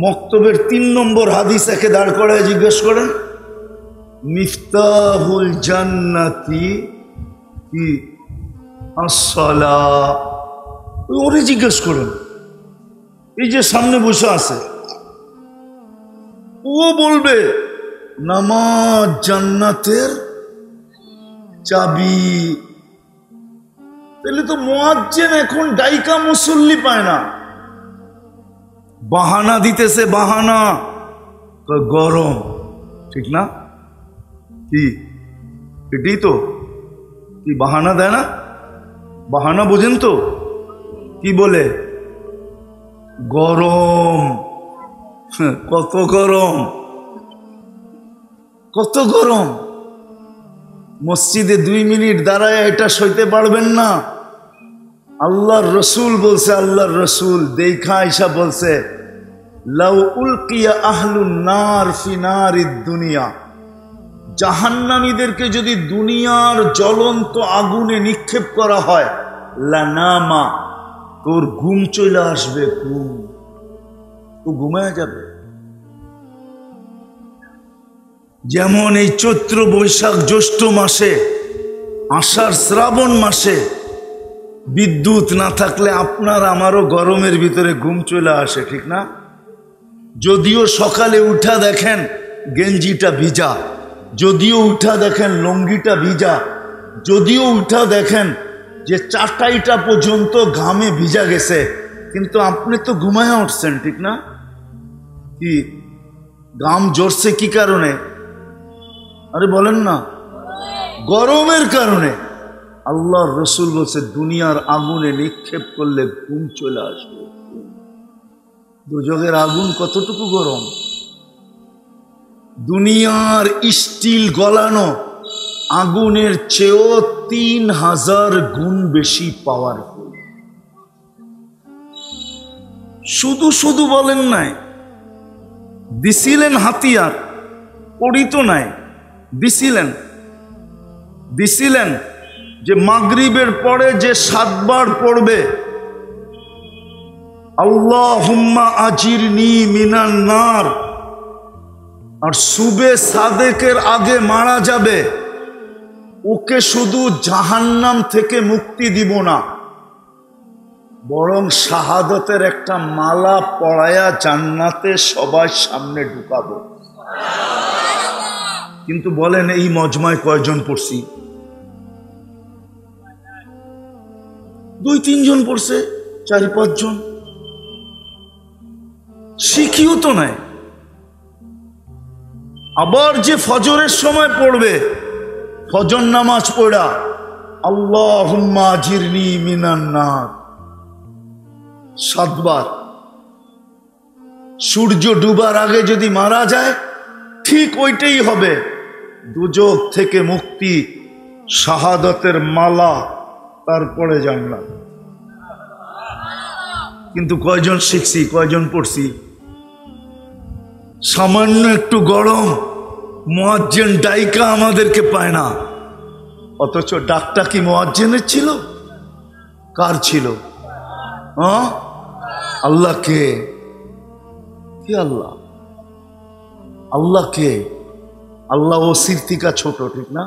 মক্তবের 3 নম্বর হাদিস একে দাঁড় করায় জিজ্ঞেস করেন, মিফতাহুল জান্নাতি কি আসসালাহ, ওরে জিজ্ঞেস করেন। এই যে সামনে বসে আছে, ও বলবে নামাজ জান্নাতের চাবি। তাহলে তো মুয়াজ্জিন এখন ডাইকা মুসল্লি পায় না, বাহানা দিতেছে, বাহানা গরম, ঠিক না? কি এটাই তো, কি বাহানা দেয় না? বাহানা বোঝেন তো? কি বলে? গরম। কত গরম, কত গরম। মসজিদে 2 মিনিট দাঁড়ায় এটা সইতে পারবেন না। আল্লাহর রসুল বলছে, আল্লাহর রসুল দেখা আইসা বলছে, লাউ উলকিয়া আহলুন নার ফি নারিদ দুনিয়া, জাহান্নামীদেরকে যদি দুনিয়ার জ্বলন্ত আগুনে নিক্ষেপ করা হয়, লানামা, তোর ঘুম চলে আসবে, ঘুম, তো ঘুমায় যাবে। যেমন এই চৈত্র বৈশাখ জ্যৈষ্ঠ মাসে, আষাঢ় শ্রাবণ মাসে বিদ্যুৎ না থাকলে আপনার আমারও গরমের ভিতরে ঘুম চলে আসে, ঠিক না? যদিও সকালে উঠা দেখেন গেঞ্জিটা ভিজা, যদিও উঠা দেখেন লুঙ্গিটা ভিজা, যদিও উঠা দেখেন যে চাটাইটা পর্যন্ত ঘামে ভিজা গেছে, কিন্তু আপনি তো ঘুমায় উঠছেন, ঠিক না? কি ঘাম ঝরছে কি কারণে? আরে বলেন না, গরমের কারণে। আল্লাহর রসুল বলছে দুনিয়ার আগুনে নিক্ষেপ করলে ঘুম চলে আসবে। দুজকের আগুন কতটুকু গরম! দুনিয়ার স্টিল গলানো আগুনের চেয়েও 3000 গুণ বেশি পাওয়ারফুল। শুধু শুধু বলেন নাই, দিছিলেন হাতিয়ার, পড়িত নাই, দিছিলেন যে মাগরিবের পরে যে 7 বার পড়বে আল্লাহুম্মা আজিরনি মিনান নার, আর সুবে সাদেকের আগে মারা যাবে, ওকে শুধু জাহান্নাম থেকে মুক্তি দিব না, বরং শাহাদতের একটা মালা পরায়া জান্নাতে সবার সামনে ঢুকাবো। কিন্তু বলেন এই মজমায় কয়জন পড়ছি? 2-3 জন পড়ছে, 4-5 জন। শিখিও তো নাই। আবার যে ফজরের সময় পড়বে, ফজর নামাজ পড়া আল্লাহুম্মা আজিরনি মিনান নার 7 বার। সূর্য ডুবার আগে যদি মারা যায় ঠিক ওইটাই হবে, দুজক থেকে মুক্তি, শাহাদাতের মালা, তারপরে জান্নাত। কিন্তু কয়জন শিখছি, কয়জন পড়ছি? সামান্য একটু গরম, মুয়াজ্জিন ডাইকা আমাদেরকে পায় না, অথচ ডাকটা কি মুয়াজ্জিনের ছিল? কার ছিল? আল্লাহ কে? আল্লাহ। আল্লাহ কে? আল্লাহ ওসির থেকে ছোট, ঠিক না?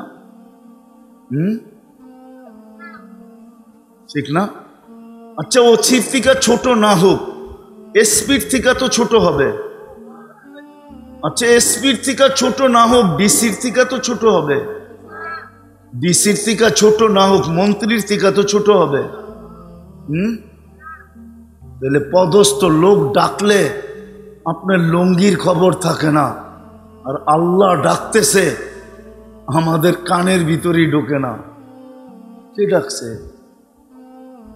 ঠিক না? আচ্ছা, ওসির থেকে ছোট না হোক, এসপির থেকে তো ছোট হবে। আচ্ছা, এসপির থেকে ছোট না হোক, ডিসির থেকে তো ছোট হবে। ডিসির থেকে ছোট না হোক, মন্ত্রীর থেকে তো ছোট হবে। তাহলে পদস্থ লোক ডাকলে আপনার লুঙ্গির খবর থাকে না, আর আল্লাহ ডাকতেছে আমাদের কানের ভিতরেই ঢোকে না। কে ডাকছে?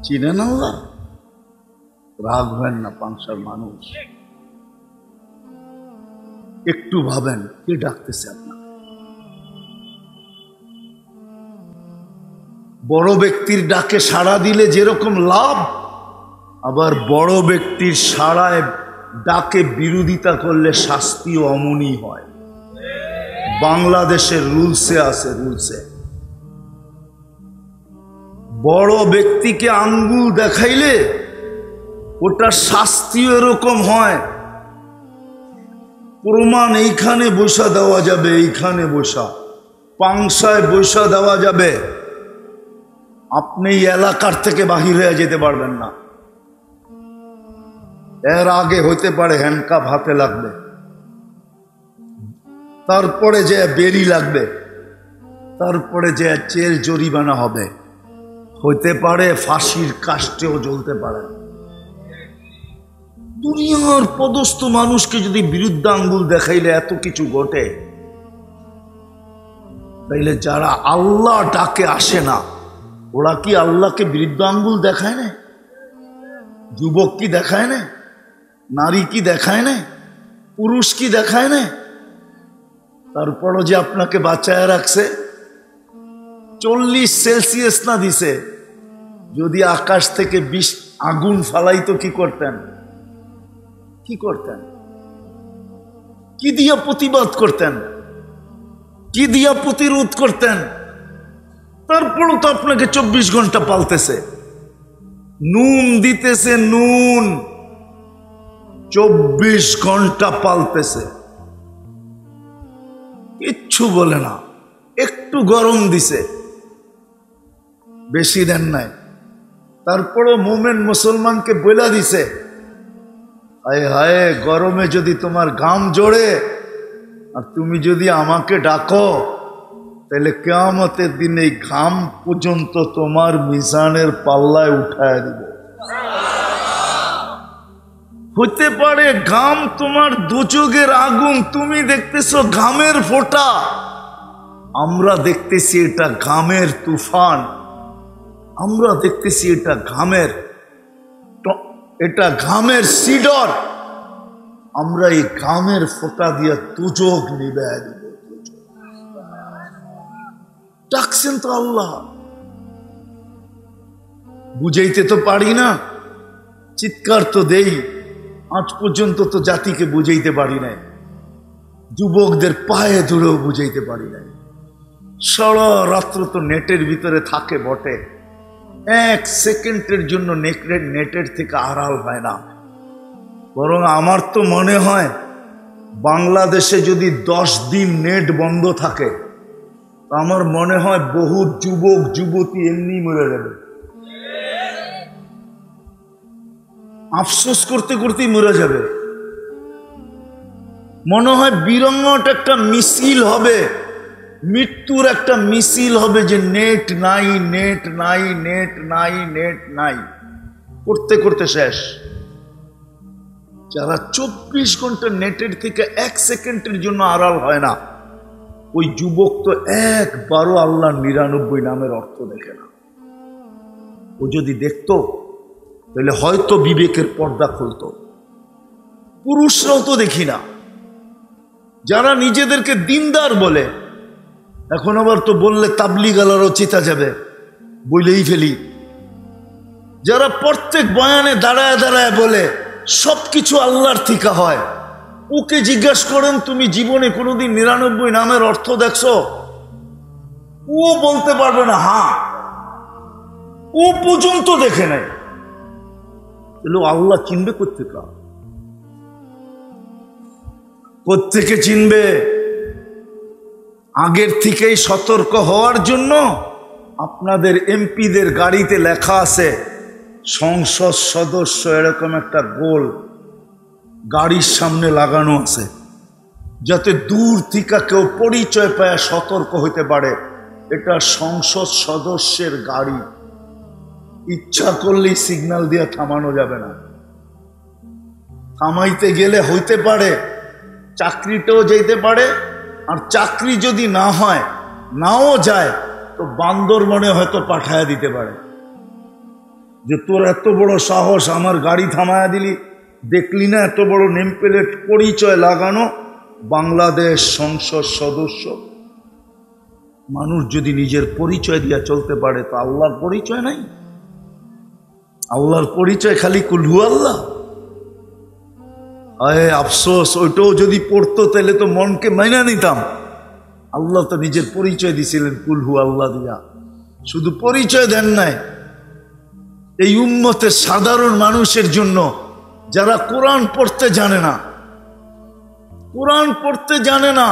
চিনেন আল্লাহ? রাখবেন না, পাংশার মানুষ, একটু ভাবেন কে ডাকতেছে আপনার। বড় ব্যক্তির ডাকে সাড়া দিলে যেরকম লাভ, আবার বড় ব্যক্তির সাড়ায় ডাকে বিরোধিতা করলে শাস্তিও অমনই হয়। বাংলাদেশের রুলসে আছে, রুলসে বড় ব্যক্তিকে আঙ্গুল দেখাইলে ওটার শাস্তিও এরকম হয়। প্রমাণ এইখানে বসা দেওয়া যাবে, এইখানে বসা, পাংশায় বসা দেওয়া যাবে, আপনি এলাকার থেকে বাহির হয়ে যেতে পারবেন না। এর আগে হইতে পারে হ্যান্ডকাপ হাতে লাগবে, তারপরে যে বেরি লাগবে, তারপরে যে জেল জরিমানা হবে, হইতে পারে ফাঁসির কাস্টেও জ্বলতে পারে। দুনিয়ার পদস্থ মানুষকে যদি বিরুদ্ধ আঙ্গুল দেখাইলে এত কিছু ঘটে, তাইলে যারা আল্লাহ ডাকে আসে না, ওরা কি আল্লাহকে বিরুদ্ধ আঙ্গুল দেখায় না? যুবক কি দেখায় না? নারী কি দেখায় না? পুরুষ কি দেখায় না? তারপরও যে আপনাকে বাঁচায় রাখছে। 40 সেলসিয়াস না দিছে, যদি আকাশ থেকে 20 আগুন ফালাইতো কি করতেন? কি করতেন? কি দিয়া প্রতিবাদ করতেন? কি দিয়া প্রতিরোধ করতেন? তারপরও তো আপনাকে 24 ঘন্টা পালতেছে, নুন দিতেছে, নুন 24 ঘন্টা পালতেছে, কিচ্ছু বলে না। একটু গরম দিছে, বেশি দেন নাই, তারপরও মোমেন মুসলমানকে বলে দিছে, হায় হায়, গরমে যদি তোমার ঘাম জোড়ে আর তুমি যদি আমাকে ডাকো তাহলে কিয়ামতের দিন এই ঘাম পর্যন্ত তোমার মিজানের পাল্লায় উঠায় দিব। হতে পারে ঘাম তোমার দোজখের আগুন, তুমি দেখতেছো ঘামের ফোঁটা, আমরা দেখতেছি এটা ঘামের তুফান, আমরা দেখতেছি এটা ঘামের সিডর। আমরা এই ঘামের ফোঁটা দিয়ে দোজখ নিবাইয়া দিব। ডাকছেন তো আল্লাহ, বুঝাইতে তো পারি না, চিৎকার তো দেই, আজ পর্যন্ত তো জাতিকে বুঝাইতে পারি নাই, যুবকদের পায়ে ধরেও বুঝাইতে পারি নাই। সারা রাত্র তো নেটের ভিতরে থাকে বটে, এক সেকেন্ডের জন্য নেটের থেকে আড়াল হয় না। বরং আমার তো মনে হয় বাংলাদেশে যদি 10 দিন নেট বন্ধ থাকে, আমার মনে হয় বহু যুবক যুবতী এমনি মরে যাবে, আফসোস করতে করতেই মরে যাবে। মনে হয় বিরঙ্গট একটা মিছিল হবে, মৃত্যুর একটা মিছিল হবে, যে নেট নাই, নেট নাই, নেট নাই, নেট নাই, করতে করতে শেষ। যারা 24 ঘন্টা নেটের থেকে 1 সেকেন্ডের জন্য আড়াল হয় না, ওই যুবক তো একবারও আল্লাহ 99 নামের অর্থ দেখে না। ও যদি দেখতো তাহলে হয়তো বিবেকের পর্দা খুলতো। পুরুষরাও তো দেখি না, যারা নিজেদেরকে দিনদার বলে, এখন আবার তো বললে তাবলিগালারও চেতা যাবে, বলেই ফেলি। যারা প্রত্যেক বয়ানে দাঁড়ায় দাঁড়ায় বলে সবকিছু আল্লাহর থেকে হয়, ওকে জিজ্ঞাসা করেন তুমি জীবনে কোনোদিন 99 নামের অর্থ দেখছো? ও বলতে পারবে না, হ্যাঁ, ও পর্যন্ত দেখে নাই। আল্লাহ চিনবে কোত্থেকে চিনবে? আগের থেকেই সতর্ক হওয়ার জন্য আপনাদের এমপিদের গাড়িতে লেখা আছে সংসদ সদস্য, এরকম একটা গোল গাড়ির সামনে লাগানো আছে, যাতে দূর থেকে কেউ পরিচয় পায় সতর্ক হইতে পারে এটা সংসদ সদস্যের গাড়ি। ইচ্ছা করলেই সিগন্যাল দিয়ে থামানো যাবে না, থামাইতে গেলে হইতে পারে চাকরিটাও যেতে পারে, আর চাকরি যদি না হয়, নাও যায়, তো বান্দরবনে হয়তো পাঠায়া দিতে পারে, যে তোর এত বড় সাহস, আমার গাড়ি থামায়া দিলি, দেখলি না এত বড় নেম প্লেট, পরিচয় লাগানো বাংলাদেশ সংসদ সদস্য। মানুষ যদি নিজের পরিচয় দিয়া চলতে পারে, তো আল্লাহর পরিচয় নাই? আল্লাহর পরিচয় খালি কুলহু আল্লাহ। আফসোস, ওইটাও যদি পড়তো তাহলে তো মনকে মাইনা নিতাম। আল্লাহ তো নিজের পরিচয় দিছিলেন কুলহু আল্লাহ দিয়া, শুধু পরিচয় দেন নাই। এই উম্মতের সাধারণ মানুষের জন্য, যারা কোরআন পড়তে জানে না, কোরআন পড়তে জানে না,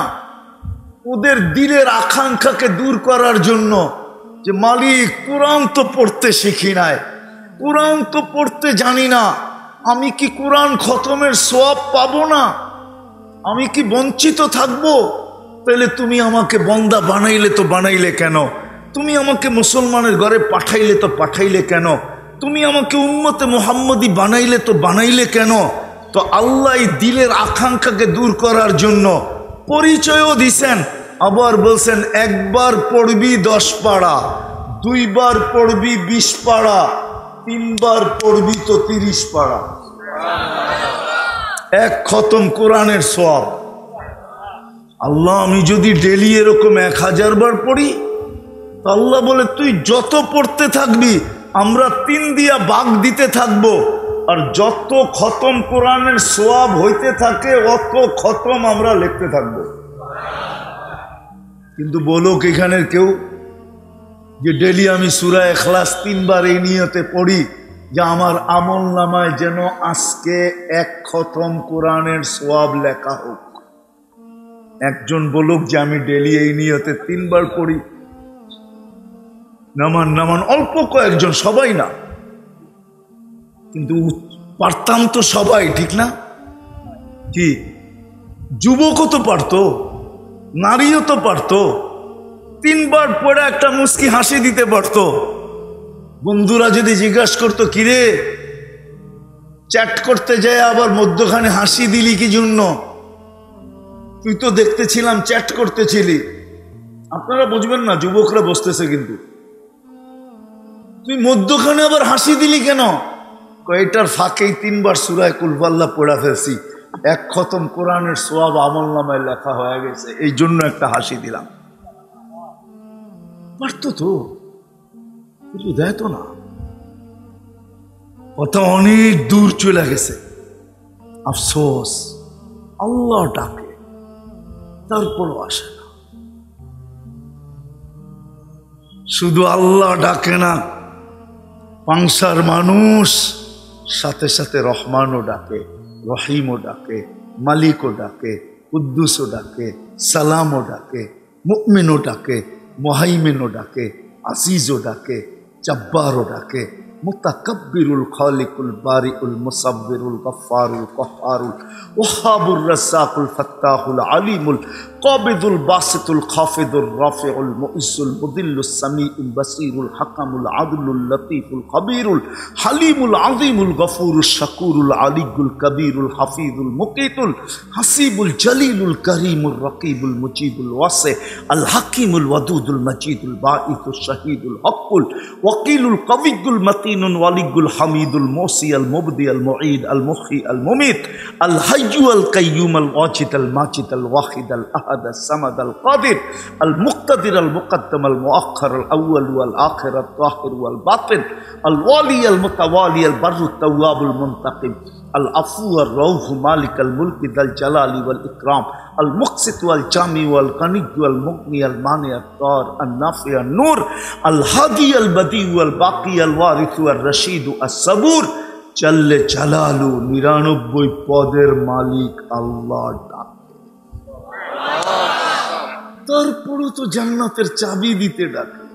ওদের দিলের আকাঙ্ক্ষাকে দূর করার জন্য, যে মালিক কোরআন তো পড়তে শিখি নাই, কোরআন তো পড়তে জানি না, আমি কি কোরআন খতমের সওয়াব পাবো না? আমি কি বঞ্চিত থাকবো? তাহলে তুমি আমাকে বন্দা বানাইলে তো বানাইলে কেন? তুমি আমাকে মুসলমানের ঘরে পাঠাইলে তো পাঠাইলে কেন? তুমি আমাকে উম্মতে মুহাম্মদী বানাইলে তো বানাইলে কেন? তো আল্লাহ দিলের আকাঙ্ক্ষাকে দূর করার জন্য পরিচয়ও দিছেন, আবার বলছেন একবার পড়বি 10 পারা, 2 বার পড়বি 20 পারা, 3 বার পড়বি তো 30 পারা, এক খতম কোরআনের সওয়াব। আল্লাহ, আমি যদি ডেলি এরকম 1000 বার পড়ি, আল্লাহ বলে তুই যত পড়তে থাকবি আমরা 3 দিয়া ভাগ দিতে থাকবো, আর যত খতম কোরআনের সওয়াব হইতে থাকে অত খতম আমরা লিখতে থাকবো। কিন্তু বলো এখানের কেউ যে ডেলি আমি সূরা ইখলাস 3 বার এই নিয়তে পড়ি যে আমার আমল নামায় যেন আজকে 1 খতম কোরআনের সওয়াব লেখা হোক? একজন বলুক যে আমি ডেলি এই নিয়তে 3 বার পড়ি। নামান অল্প কয়েকজন, সবাই না, কিন্তু পারতাম তো সবাই, ঠিক না? কি যুবকও তো পারতো। নারীও তো পারতো, 3 বার পড়ে একটা মুস্কি হাসি দিতে পারতো। বন্ধুরা যদি জিজ্ঞাসা করতো, কিরে চ্যাট করতে যায় আবার মধ্যখানে হাসি দিলি কি জন্য? তুই তো দেখতেছিলাম চ্যাট করতেছিলি। আপনারা বুঝবেন না, যুবকরা বসতেছে কিন্তু। তুই মধ্যখানে আবার হাসি দিলি কেন? কয়টার ফাঁকেই 3 বার সূরা কুল হুয়াল্লাহ পড়া ফেলছি, 1 খতম কোরআনের সওয়াব আমলনামায় লেখা হয়ে গেছে, এই জন্য একটা হাসি দিলাম। পারতো তো, কিন্তু দেয় তো না। কথা অনেক দূর চলে গেছে। আফসোস, আল্লাহ ডাকে তারপরও আসে না। শুধু আল্লাহ ডাকে না, পাংশার মানুষ সাথে সাথে রহমানও ডাকে, রহিমও ডাকে, মালিকও ডাকে, কুদ্দুসও ডাকে, সালামও ডাকে, মুমিনও ডাকে, মুহাইমিনও ডাকে, আজিজও ডাকে, জব্বারও ডাকে, মুতাকাব্বিরুল খালিকুল বারিউল মুসাব্বিরুল গফফারুল কহ্হারুল ওয়াহাবুর রাজ্জাকুল ফাত্তাহুল আলিমুল কাবিদুল বাসিতুল খাফিদুর রাফিউল মুইজ্জুল মুদিল্লুস সামিউল বাসিরুল হাকামুল আদলুল লতীফুল খবীরুল হালিমুল আযীমুল গফুরুশ শাকুরুল আলিয়ুল কবীরুল হাফিজুল মুকিতুল হাসিবুল জলিলুল করিমুর রকিবুল মুজিবুল ওয়াসি আল হাকিমুল ওয়াদুদুল মজিদুল বাঈসুশ শাহীদুল হকুল ওয়াকিলুল কবিয়ুল মতিনুল ওয়ালিয়ুল হামিদুল মুসি আল মুবদি আল মুঈদ আল মুখি আল মুমিত আল হাইয়্যু আল কাইয়্যুম আল ওয়াজিদ আল মাজিদ আল ওয়াহিদ আল আহাদ আল সামাদ আল কাদির আল মুক্তাদির আল মুকদ্দম আল মুআখ্খার আল আউয়াল ওয়াল আখির আল তাহির ওয়াল বাতিন আল ওয়ালি আল মুতাওয়ালি আল বাররু তাওয়াবুল মুনতাকিম আল আফু আর রউফ মালিক আল মুলক যাল জালালি ওয়াল ইকরাম আল মুকসিত ওয়াল জামি ওয়াল গনি ওয়াল মুগনি আল মানি আল তার আল নাফি আল নূর আল হাদি আল বদি ওয়াল বাকি আল ওয়ারিস ওয়াল রশিদ আস সাবুর জাল্লে জালালু 99 পদের মালিক আল্লাহ ডাকে। তারপরও তো জান্নাতের চাবি দিতে ডাকে,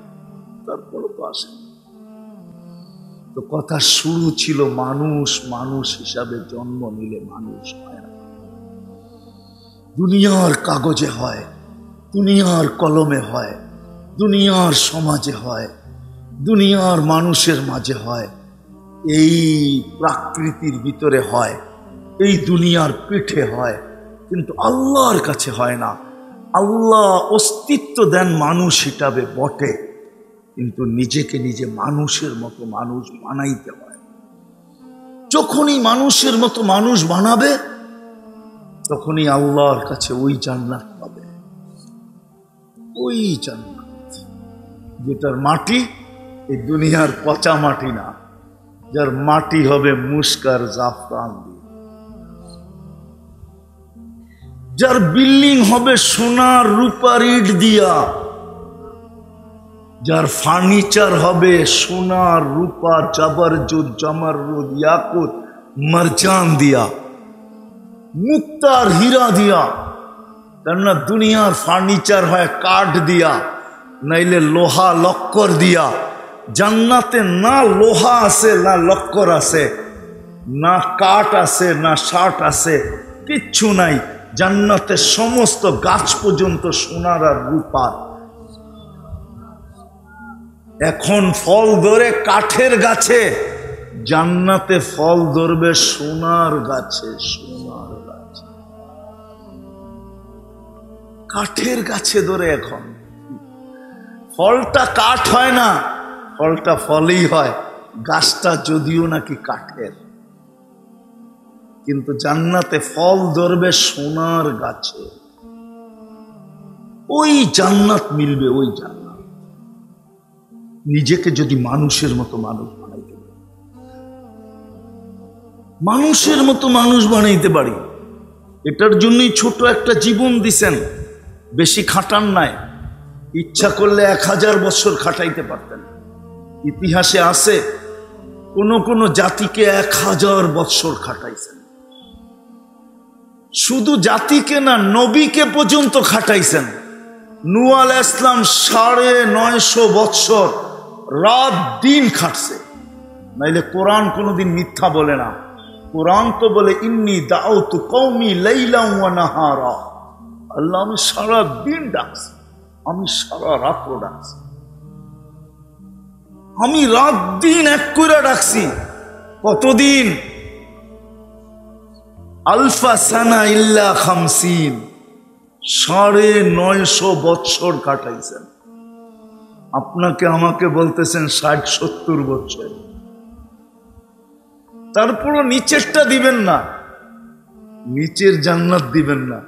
তারপরও তো আসে। তো কথা শুরু ছিল মানুষ মানুষ হিসাবে জন্ম নিলে মানুষ হয় না। দুনিয়ার কাগজে হয়, দুনিয়ার কলমে হয়, দুনিয়ার সমাজে হয়, দুনিয়ার মানুষের মাঝে হয়, এই প্রাকৃতির ভিতরে হয়, এই দুনিয়ার পিঠে হয়, কিন্তু আল্লাহর কাছে হয় না। আল্লাহ অস্তিত্ব দেন মানুষ হিসাবে বটে, কিন্তু নিজেকে নিজে মানুষের মতো মানুষ বানাইতে হয়। যখনই মানুষের মতো মানুষ বানাবে, তখনই আল্লাহর কাছে ওই জান্নাত পাবে। ওই জান্নাত যেটার মাটি এই দুনিয়ার পচা মাটি না, যার মাটি হবে মুস্কার জাফরান দিয়ে, যার বিল্ডিং হবে সোনার রূপার ইট দিয়া, যার ফার্নিচার হবে সোনার রূপা জবরজুদ জমরুদ ইয়াকুত মারজান দিয়া, মুক্তার হীরা দিয়া। কেননা দুনিয়ার ফার্নিচার হয় কাঠ দিয়া, নাইলে লোহা লক্কর দিয়া। জান্নাতে না লোহা আছে না লক্কর আছে, না কাঠ আছে না শার্ট আছে, কিচ্ছু নাই। জান্নাতে সমস্ত গাছ পর্যন্ত সোনার আর রূপার। এখন ফল ধরে কাঠের গাছে, জান্নাতে ফল ধরবে সোনার গাছে। সোনার গাছে, কাঠের গাছে ধরে এখন ফলটা কাঠ হয় না, ফলটা ফলই হয়। গাছটা যদিও নাকি কাঠের, কিন্তু জান্নাতে ফল ধরবে সোনার গাছে। ওই জান্নাত মিলবে, ওই জান্নাত। নিজেকে যদি মানুষের মতো মানুষ বানাইতে পারি, মানুষের মতো মানুষ বানাইতে পারি, এটার জন্যই ছোট একটা জীবন দিছেন, বেশি খাটান নাই। ইচ্ছা করলে 1000 বছর খাটাইতে পারতেন। ইতিহাসে আছে কোন জাতিকে 1000 বছর খাটাইছেন। শুধু জাতিকে না, নবীকে পর্যন্ত খাটাইছেন। নূহ আলাইহিস সালাম 950 বছর রাত দিন খাটছে। নাইলে কোরআন কোনোদিন মিথ্যা বলে না। কোরআন তো বলে ইন্নী দাউতু কওমি লাইলান ওয়া নাহারা, আল্লাহ আমি সারা দিন ডাকছি, আমি সারা রাত্র ডাকছি, আমি রাত দিন এক করে ডাকছি। কতদিন? আলফা সানা ইল্লা খামসিন, 950 বৎসর কাটাইছেন। আপনাকে আমাকে বলতেছেন 60-70 বছর। তারপরও নিচেরটা দিবেন না, নিচের জান্নাত দিবেন না।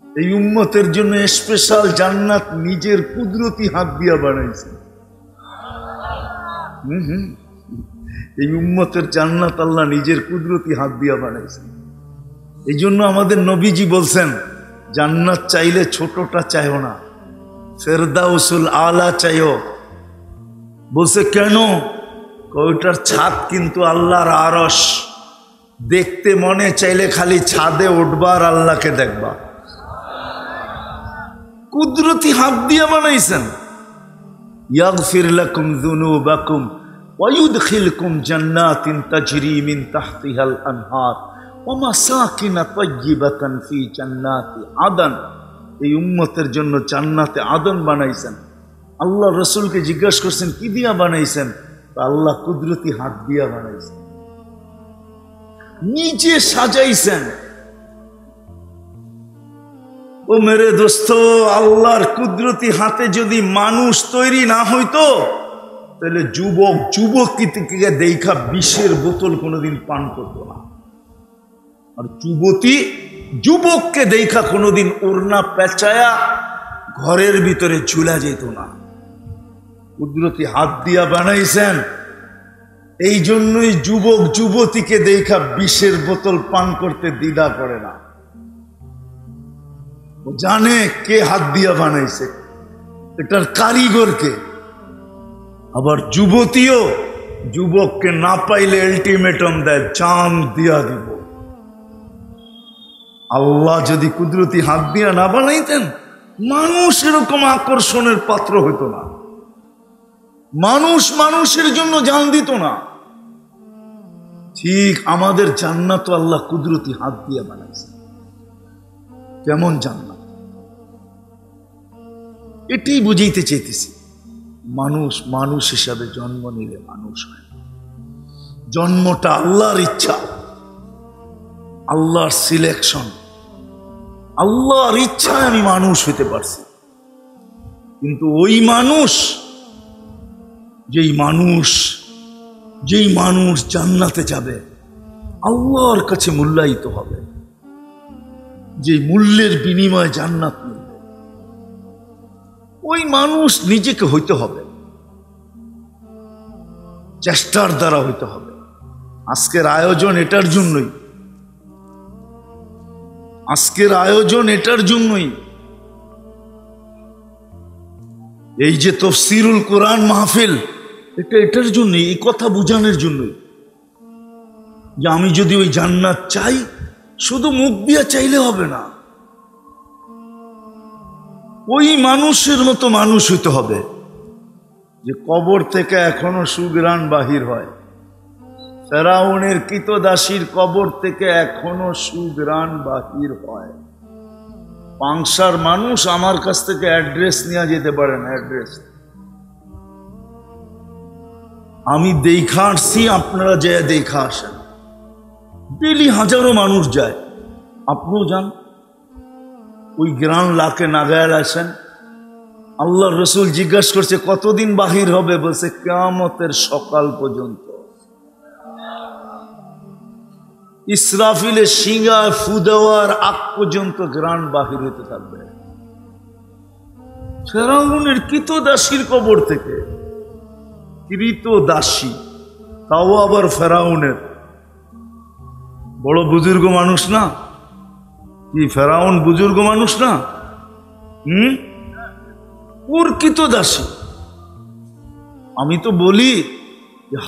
এই উম্মতের জন্য স্পেশাল জান্নাত নিজের কুদরতি হাত দিয়া বানাইছেন। এই উম্মতের জান্নাত আল্লাহ নিজের কুদরতি হাত দিয়া বানাইছেন। এই জন্য আমাদের নবীজি বলছেন, জান্নাত চাইলে ছোটটা চাইও না, ফেরদাউসুল আলা চাইও। বলছে কেন? ওইটার ছাদ কিন্তু আল্লাহর আরশ, দেখতে মনে চাইলে খালি ছাদে উঠবা আর আল্লাহকে দেখবা। কুদরতি হাত দিয়ে বানাইছেন। ইয়াগফির লাকুম যুনুবাকুম ওয়া ইউদখিলকুম জান্নাতিন তাজরি মিন তাহতিহাল আনহার ওয়া মাসাকিন তাইয়্যিবাতান ফি জান্নাতি আদন। এই উম্মতের জন্য জান্নাতে আদন বানাইছেন। আল্লাহ রাসূলকে জিজ্ঞাসা করছেন কি দিয়া বানাইছেন? আল্লাহ কুদরতি হাত দিয়া বানাইছেন, নিজে সাজাইছেন। ও মেরে দোস্ত, আল্লাহর কুদরতি হাতে যদি মানুষ তৈরি না হইতো তাহলে যুবককে দেখা বিষের বোতল কোনোদিন পান করতো না, আর যুবককে দেখা কোনোদিন ওড়না পেঁচায়া ঘরের ভিতরে ঝুলা যেত না। কুদরতি হাত দিয়া বানাইছেন। এই জন্যই যুবক যুবতীকে দেখা বিষের বোতল পান করতে দ্বিধা করে না। ও জানে কে হাত দিয়া বানাইছে, এটার কারিগরকে। আবার যুবতীও যুবককে না পাইলে আলটিমেটাম দেয়, জান দিয়া দিব। আল্লাহ যদি কুদরতি হাত দিয়া না বানাইতেন, মানুষ এরকম আকর্ষণের পাত্র হইতো না, মানুষ মানুষের জন্য জান দিত না। ঠিক আমাদের জান্নাত আল্লাহ কুদরতি হাত দিয়ে বানাইছে। কেমন জান্নাত? এটাই বুঝাইতে চাইতেছি। মানুষ মানুষ হিসাবে জন্ম নিলে মানুষ হয়। জন্মটা আল্লাহর ইচ্ছা, আল্লাহর সিলেকশন। আল্লাহর ইচ্ছায় আমি মানুষ হইতে পারছি। কিন্তু ওই মানুষ, যেই মানুষ জান্নাতে যাবে, আল্লাহর কাছে মূল্যায়িত হবে, যে মূল্যের বিনিময়ে জান্নাত মিলবে, ওই মানুষ নিজেকে হইতে হবে, চেষ্টার দ্বারা হইতে হবে। আজকের আয়োজন এটার জন্যই, আজকের আয়োজন এটার জন্যই। এই যে তাফসীরুল কোরআন মাহফিল, এটার জন্যই, এই কথা বোঝানোর জন্যই যে আমি যদি ওই জান্নাত চাই, শুধু মুখ দিয়া চাইলে হবে না, ওই মানুষের মতো মানুষ হইতে হবে যে কবর থেকে এখনো সুঘ্রাণ বাহির হয়। ফেরাউনের কৃতদাসীর কবর থেকে এখনো সুঘ্রাণ বাহির হয়। পাংশার মানুষ আমার কাছ থেকে অ্যাড্রেস নিয়ে যেতে পারেন, অ্যাড্রেস আমি দেখা আসছি, আপনারা যায় দেখা আসেন। ডেলি হাজারো মানুষ যায়, আপনিও যান, ওই গ্রাম লাকে নাগায়াল আসেন। আল্লাহর রাসূল জিজ্ঞাসা করছে কতদিন বাহির হবে? বলছে কিয়ামতের সকাল পর্যন্ত। ইসরাফিলের শিঙায় ফু দেওয়ার আগ পর্যন্ত গ্রাণ বাহির হতে থাকবে। ফেরাউনের কৃতদাসীর কবর থেকে, কৃতদাসী, তাও আবার ফেরাউনের। বড় বুজুর্গ মানুষ না কি ফেরাউন? বুজুর্গ মানুষ না? ওর কৃতদাসী। আমি তো বলি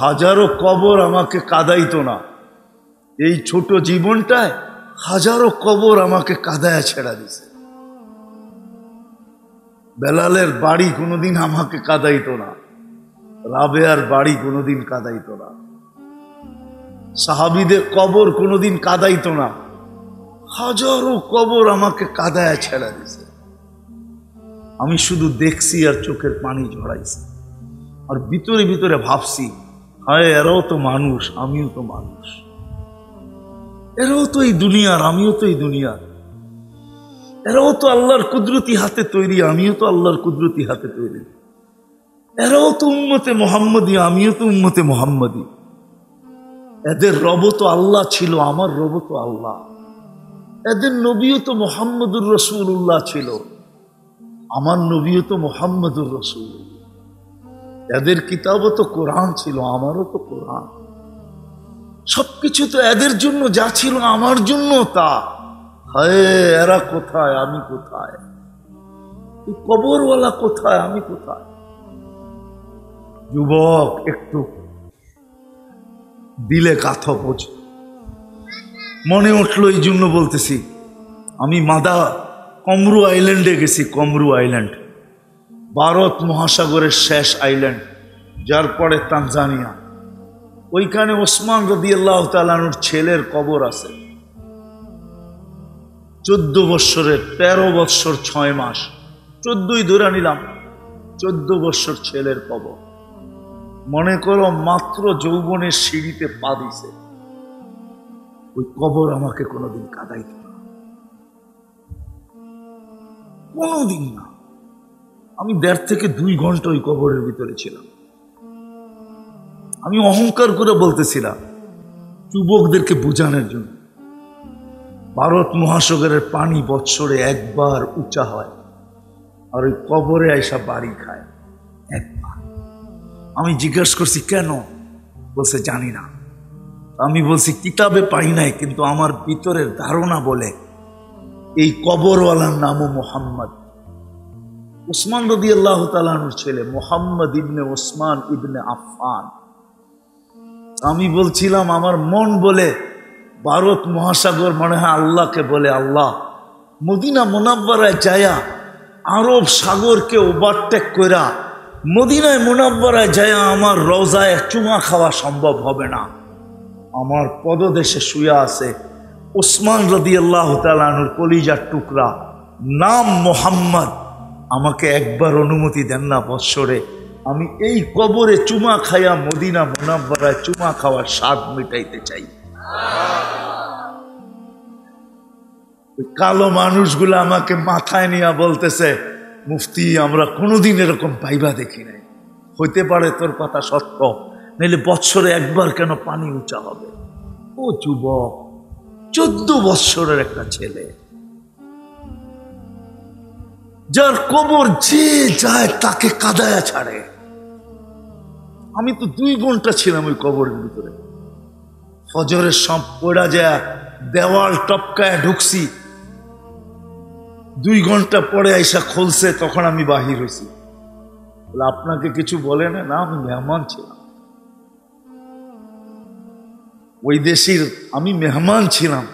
হাজারো কবর আমাকে কাঁদাইতো না, এই ছোট জীবনটায় হাজারো কবর আমাকে কাঁদায় ছেড়া দিছে। বেলালের বাড়ি কোনোদিন আমাকে কাঁদাইতো না, রাবেয়ার বাড়ি কোনোদিন কাঁদাইতো না, সাহাবীদের কবর কোনোদিন কাঁদাইতো না, হাজারো কবর আমাকে কাদায় ছেড়া দিছে, আমি শুধু দেখছি আর চোখের পানি ঝরাইছি, আর ভিতরে ভিতরে ভাবছি, হায় এরাও তো মানুষ, আমিও তো মানুষ, এরাও তো এই দুনিয়ার, আমিও তো এই দুনিয়ার, এরাও তো আল্লাহর কুদরতি হাতে তৈরি, আমিও তো আল্লাহর কুদরতি হাতে তৈরি, এরাও তো উম্মতে মুহাম্মদী, আমিও তো উম্মতে মুহাম্মদী, এদের রব তো আল্লাহ ছিল, আমার রব তো আল্লাহ, এদের নবীও তো মুহাম্মদুর রাসূলুল্লাহ ছিল, আমার নবীও তো মুহাম্মদুর রাসূলুল্লাহ, এদের কিতাবও তো কোরআন ছিল, আমারও তো কোরআন, সবকিছু তো এদের জন্য যা ছিল আমার জন্য তা। হায় এরা কোথায়, আমি কোথায়, এই কবরওয়ালা কোথায়, আমি কোথায়? যুবক, একটু দিলে কাথা বোঝ, মনে উঠলো এই জন্য বলতেছি। আমি কমরু আইল্যান্ডে গেছি, কমরু আইল্যান্ড, ভারত মহাসাগরের শেষ আইল্যান্ড, যার পরে তানজানিয়া। ওইখানে ওসমান রাদিয়াল্লাহু তাআলা আনহুর ছেলের কবর আছে, 14 বৎসরের, 13 বৎসর 6 মাস, 14ই ধরে নিলাম, 14 বৎসর ছেলের কবর। মনে করো মাত্র যৌবনের সিঁড়িতে পা দিছে, ওই কবর আমাকে কোনোদিন কাঁদাইত না, কোনোদিন না। আমি 1.5 থেকে 2 ঘন্টা ওই কবরের ভিতরে ছিলাম। আমি অহংকার করে বলতেছিলাম, যুবকদেরকে বোঝানোর জন্য, ভারত মহাসাগরের পানি বৎসরে একবার উঁচা হয়, আর ওই কবরে আইসা বাড়ি খায় একবার। আমি জিজ্ঞাসা করছি কেন? বলছে জানি না। আমি বলছি কিতাবে পাই নাই, কিন্তু আমার ভিতরের ধারণা বলে এই কবরওয়ালার নামও মুহাম্মদ। উসমান রাদিয়াল্লাহু তাআলা আনহুর ছেলে মুহাম্মদ ইবনে ওসমান ইবনে আফফান। আমি বলছিলাম, আমার মন বলে ভারত মহাসাগর মনে হয় আল্লাহকে বলে, আল্লাহ মদিনা মুনাব্বারায় যায়া আরব সাগরকে ওভারটেক কইরা মদিনায় মুনাব্বারায় যায়া আমার রওজায় চুমা খাওয়া সম্ভব হবে না। আমার পদদেশে শুয়া আছে উসমান রাদিয়াল্লাহু তাআলা আনহুর কলিজার টুকরা, নাম মুহাম্মদ। আমাকে একবার অনুমতি দেন না বৎসরে, আমি এই কবরে চুমা খাইয়া মদিনা মুনাব্বারায় চুমা খাওয়ার স্বাদ মিটাইতে চাই। কালো মানুষগুলো আমাকে মাথায় নিয়ে বলতেছে, মুফতি আমরা কোনোদিন এরকম পাইবা দেখি নাই। হইতে পারে তোর কথা সত্য, নাইলে বৎসরে একবার কেন পানি উঁচা হবে? ও যুবক, 14 বৎসরের একটা ছেলে, যার কবর যে যায় তাকে কাদায়া ছাড়ে। আমি তো 2 ঘন্টা ছিলাম ওই কবরের ভিতরে, ফজরের সব পড়া যায়, দেওয়াল টপকায় ঢুকছি, 2 ঘন্টা পরে আইসা খুলছে, তখন আমি বাহির হয়েছি। বলে আপনাকে কিছু বলে না? না, আমি মেহমান ছিলাম ওই দেশের, আমি মেহমান ছিলাম,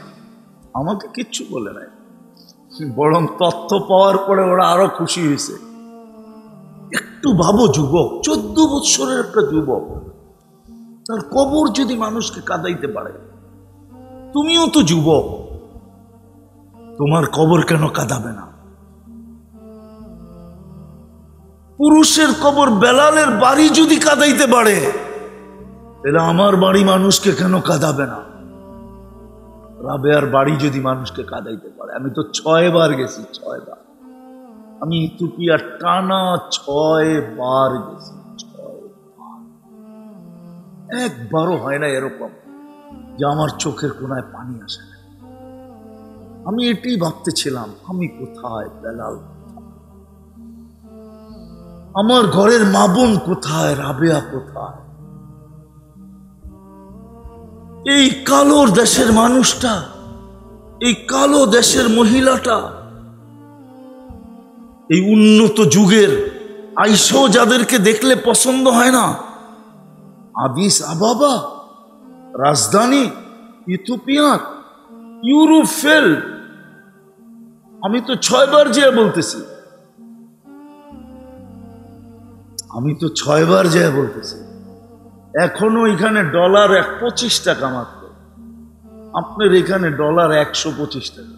আমাকে কিচ্ছু বলে নাই। বরং তথ্য পাওয়ার পরে ওরা আরো খুশি হয়েছে। একটু ভাবো যুবক, 14 বৎসরের একটা যুবক, তার কবর যদি মানুষকে কাঁদাইতে পারে, তুমিও তো যুবক, তোমার কবর কেন কাঁদাবে না? পুরুষের কবর, বেলালের বাড়ি যদি কাঁদাইতে পারে, তাহলে আমার বাড়ি মানুষকে কেন কাঁদাবে না? রাবেয়ার বাড়ি যদি মানুষকে কাঁদাইতে পারে। আমি তো 6 বার গেছি, 6 বার। আমি ইথিওপিয়ার টানা 6 বার গেছি, 6 বার। একবারও হয় না এরকম যে আমার চোখের কোনায় পানি আসে না। আমি এটাই ভাবতেছিলাম, আমি কোথায়, বেলাল আমার ঘরের মা বোন কোথায়, রাবেয়া কোথায়? এই কালো দেশের মানুষটা, এই কালো দেশের মহিলাটা, এই উন্নত যুগের আইসো যাদেরকে দেখলে পছন্দ হয় না, আদিস আবাবা রাজধানী ইথিওপিয়ার, ইউরোপ ফেল। আমি তো 6 বার যেয়ে বলতেছি, আমি তো 6 বার যেয়ে বলতেছি। এখনো এখানে ডলার 25 টাকা মাত্র। আপনার এখানে ডলার 125 টাকা,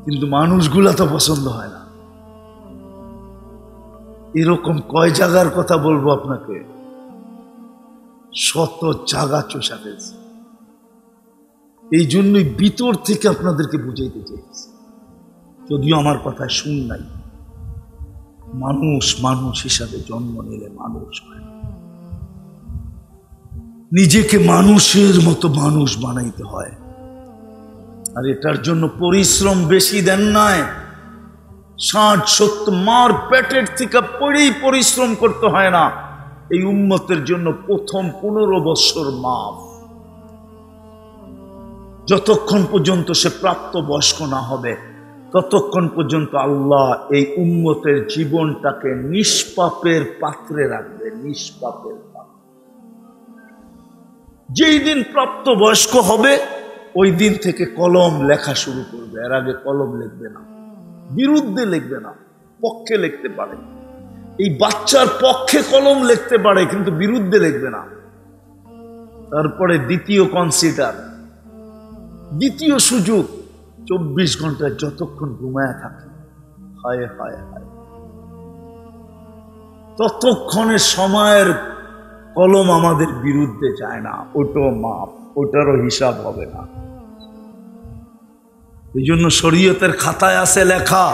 কিন্তু মানুষগুলা তো পছন্দ হয় না। এরকম কয় জায়গার কথা বলবো আপনাকে, শত জায়গা চষা ফেলছে। এই জন্যই ভিতর থেকে আপনাদেরকে বুঝাইতে চেয়েছি, যদিও আমার কথা শুন নাই। মানুষ মানুষ হিসাবে জন্ম নিলে মানুষ হয় না, নিজেকে মানুষের মতো মানুষ বানাইতে হয়। আর এটার জন্য পরিশ্রম বেশি দেন নাই, 60-70 মার পেটের থেকে পড়েই পরিশ্রম করতে হয় না। এই উম্মতের জন্য প্রথম 15 বছর মাফ, যতক্ষণ পর্যন্ত সে প্রাপ্ত বয়স্ক না হবে ততক্ষণ পর্যন্ত আল্লাহ এই উম্মতের জীবনটাকে নিষ্পাপের পাত্রে রাখবে, নিষ্পাপের পাত্রে। যেই দিন প্রাপ্ত বয়স্ক হবে ওই দিন থেকে কলম লেখা শুরু করবে। এর আগে কলম লিখবে না, বিরুদ্ধে লিখবে না, পক্ষে লিখতে পারে। এই বাচ্চার পক্ষে কলম লিখতে পারে কিন্তু বিরুদ্ধে লিখবে না। তারপরে দ্বিতীয় কনসিডার, দ্বিতীয় সুযোগ, 24 ঘন্টায় যতক্ষণ ঘুমায় থাকে, হায় হায় হায়, ততক্ষণের সময়ের কলম আমাদের বিরুদ্ধে যায় না, ওটাও মাপ, ওটারও হিসাব হবে না। এই জন্য শরীয়তের খাতায় আছে লেখা,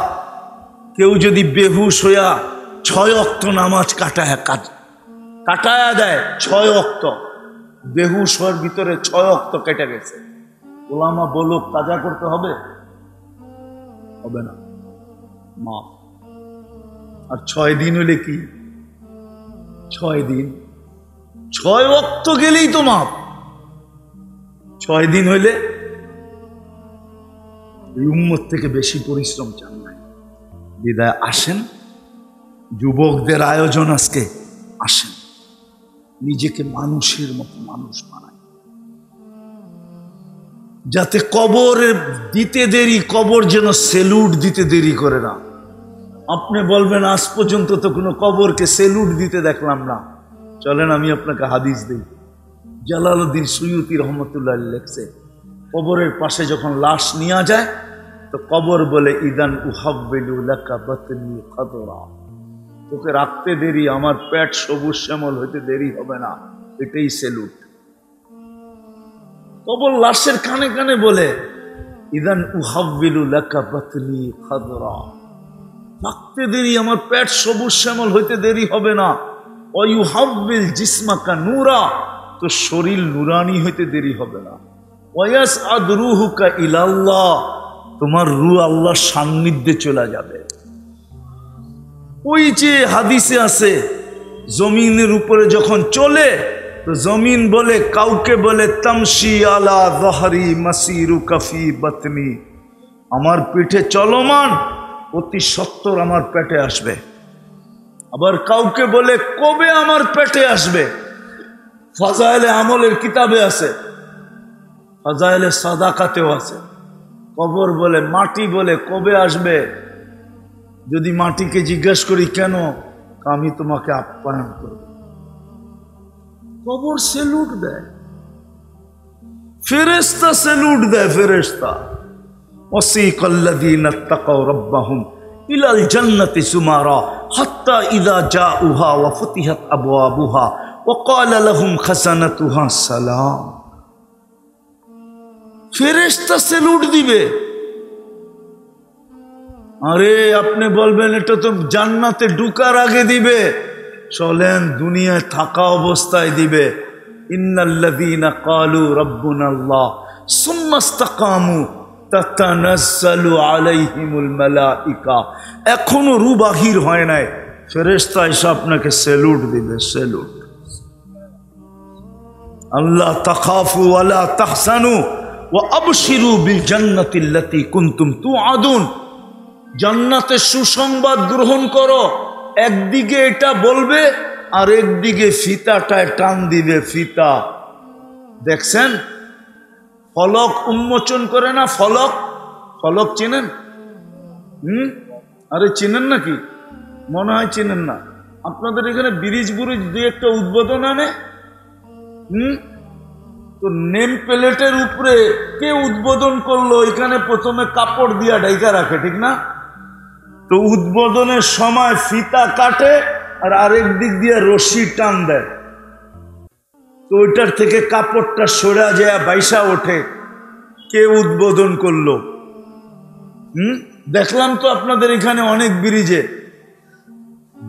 কেউ যদি বেহুশ হইয়া 6 ওয়াক্ত নামাজ কাটায়া দেয়, 6 ওয়াক্ত বেহুশ হওয়ার ভিতরে 6 ওয়াক্ত কেটে গেছে, ওলামা বলুক কাজা করতে হবে? হবে না, মাফ। আর 6 দিন হইলে কি? 6 দিন, 6 ওয়াক্ত গেলেই তো মাফ। 6 দিন হইলে এই উম্মত থেকে বেশি পরিশ্রম চান নাই। বিদায় আসেন, যুবকদের আয়োজন আজকে, আসেন নিজেকে মানুষের মতো মানুষ বানাই, যাতে কবরে দিতে দেরি, কবর যেন সেলুট দিতে দেরি করে না। আপনি বলবেন আজ পর্যন্ত তো কোনো কবরকে সেলুট দিতে দেখলাম না। চলেন আমি আপনাকে হাদিস দিই। জালালউদ্দিন সুয়ুতি রহমতুল্লাহ লিখছে, কবরের পাশে যখন লাশ নিয়ে যায় তো কবর বলে, ইদান উহাব্বিলু লাকা বাতনি খাদরা, তোকে রাখতে দেরি, আমার পেট সবুজ শ্যামল হইতে দেরি হবে না, এটাই সেলুট। কবর লাশের কানে কানে বলে, ইদান উহাব্বিলু লাকা বাতনি খাদরা, রাখতে দেরি, আমার পেট সবুজ শ্যামল হইতে দেরি হবে না। ওয়ায়ুহাব্বিল জিসমাকা নূরা, তো শরীর নুরানি হইতে দেরি হবে না। ওয়ায়াসআদ রূহুকা ইলাল্লাহ, তোমার রূহ আল্লাহর সান্নিধ্যে চলে যাবে। ওই যে হাদিসে আছে, জমিনের উপরে যখন চলে তো জমিন বলে, কাউকে বলে তামশি আলা যাহরি মাসিরুকা ফি বাতনি, আমার পিঠে চলমান, অতি সত্বর আমার পেটে আসবে। আবার কাউকে বলে কবে আমার পেটে আসবে। ফাজাইলে আমলের কিতাবে আছে, ফাজাইলে সাদাকাতেও আছে। কবর বলে, মাটি বলে কবে আসবে। যদি মাটিকে জিজ্ঞাসা করি কেন, আমি তোমাকে আপ্যায়ন করব। কবর সেলুট দেয়, ফেরেশতা সেলুট দেয়, ফেরেশতা। ওয়াসিকাল্লাযীনা তাকাউ রাব্বাহুম ইলাল জান্নাতি সুমারা হাত্তা ইযা জাউহা ওয়া ফুতিহাত আবওয়াবুহা ওয়া ক্বালা লাহুম খাযানাতুহা সালাম। ফেরেশতা সেলুট দিবে। আরে আপনি বলবেন এটা তো জান্নাতে ঢুকার আগে দিবে। চলেন দুনিয়ায় থাকা অবস্থায় দিবে। ইন্নাল্লাযীনা ক্বালু রাব্বুনাল্লাহ সুম্মা ইসতাকামু তাতানাজ্জালু আলাইহিমুল মালাইকা, এখনো রূহ বাহির হয় নাই, ফেরেশতা এসে আপনাকে সেলুট দিবে, সেলুট। আল্লাহ তাখাফু ওয়া লা তাহজানু ওয়া আবশিরু বিল জান্নাতিল্লাতী কুনতুম তুআদুন, জান্নাতের সুসংবাদ গ্রহণ করো। একদিকে এটা বলবে আর একদিকে ফিতাটায় টান দিবে, ফিতা। দেখছেন ফলক উন্মোচন করে না, ফলক, ফলক চেনেন? আরে চেনেন নাকি? মনে হয় চেনেন না। আপনাদের এখানে ব্রিজ বুরিজ দুই একটা উদ্বোধন আনে, তো নেম প্লেটের উপরে কে উদ্বোধন করলো, এখানে প্রথমে কাপড় দিয়া ঢাইকা রাখে, ঠিক না? তো উদ্বোধনের সময় ফিতা কাটে আর আরেক দিক দিয়ে রশি টান দেয়, তো ওইটার থেকে কাপড়টা সরা যায় বাইসা ওঠে, কে উদ্বোধন করলো। দেখলাম তো আপনাদের এখানে অনেক ব্রিজে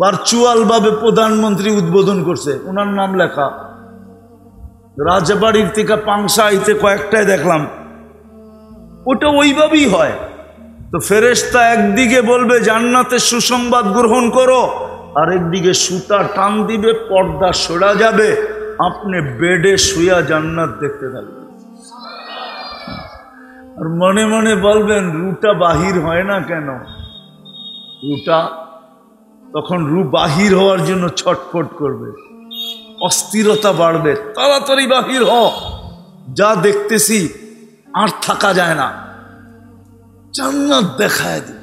ভার্চুয়াল ভাবে প্রধানমন্ত্রী উদ্বোধন করছে, ওনার নাম লেখা। রাজবাড়ির থেকে পাংশা আইতে কয়েকটাই দেখলাম, ওটা ওইভাবেই হয়। তো ফেরেশতা একদিকে বলবে জান্নাতে সুসংবাদ গ্রহণ করো, আরেকদিকে সুতা টান দিবে, পর্দা সরা যাবে, আপনি বেডে শুয়া জান্নাত দেখতে থাকবেন। আর মনে মনে বলবেন রুটা বাহির হয় না কেন? রুটা তখন রু বাহির হওয়ার জন্য ছটফট করবে, অস্থিরতা বাড়বে, তাড়াতাড়ি বাহির হ, যা দেখতেছি আর থাকা যায় না, জান্নাত দেখায় দিবে।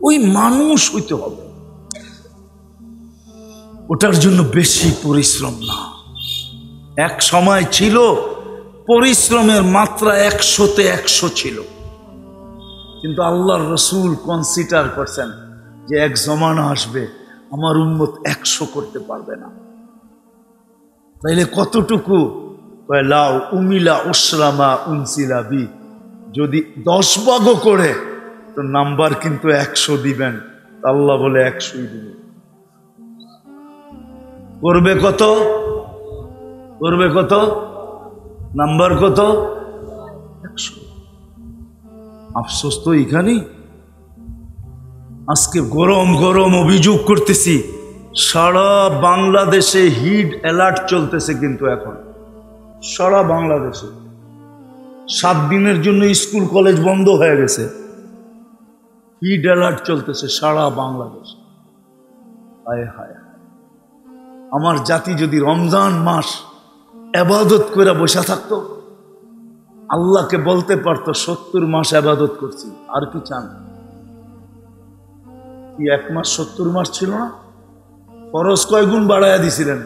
ওই মানুষ হইতে হবে, ওটার জন্য বেশি পরিশ্রম না। এক সময় ছিল পরিশ্রমের মাত্রা 100-তে 100 ছিল, কিন্তু আল্লাহর রসুল কনসিডার করছেন যে এক জমানা আসবে আমার উম্মত 100 করতে পারবে না। তাইলে কতটুকু? লাউ উমিলা উসরামা উনসিলা বি, যদি 10 ভাগও করে তো নাম্বার কিন্তু 100 দিবেন। আল্লাহ বলে 100ই দিবেন। করবে কত? করবে কত? নাম্বার কত? 100। আফসোস তো এখানেই। আজকে গরম গরম অভিযোগ করতেছি, সারা বাংলাদেশে হিট অ্যালার্ট চলতেছে, কিন্তু এখন সারা বাংলাদেশে 7 দিনের জন্য স্কুল কলেজ বন্ধ হয়ে গেছে, হিট অ্যালার্ট চলতেছে সারা বাংলাদেশে। হায় হায়, আমার জাতি যদি রমজান মাস ইবাদত করে বসে থাকতো, আল্লাহকে বলতে পারতো 70 মাস ইবাদত করছি, আর কি চান? কি 1 মাস 70 মাস ছিল না? ফরজ কয় গুণ বাড়াইয়া দিছিলেন?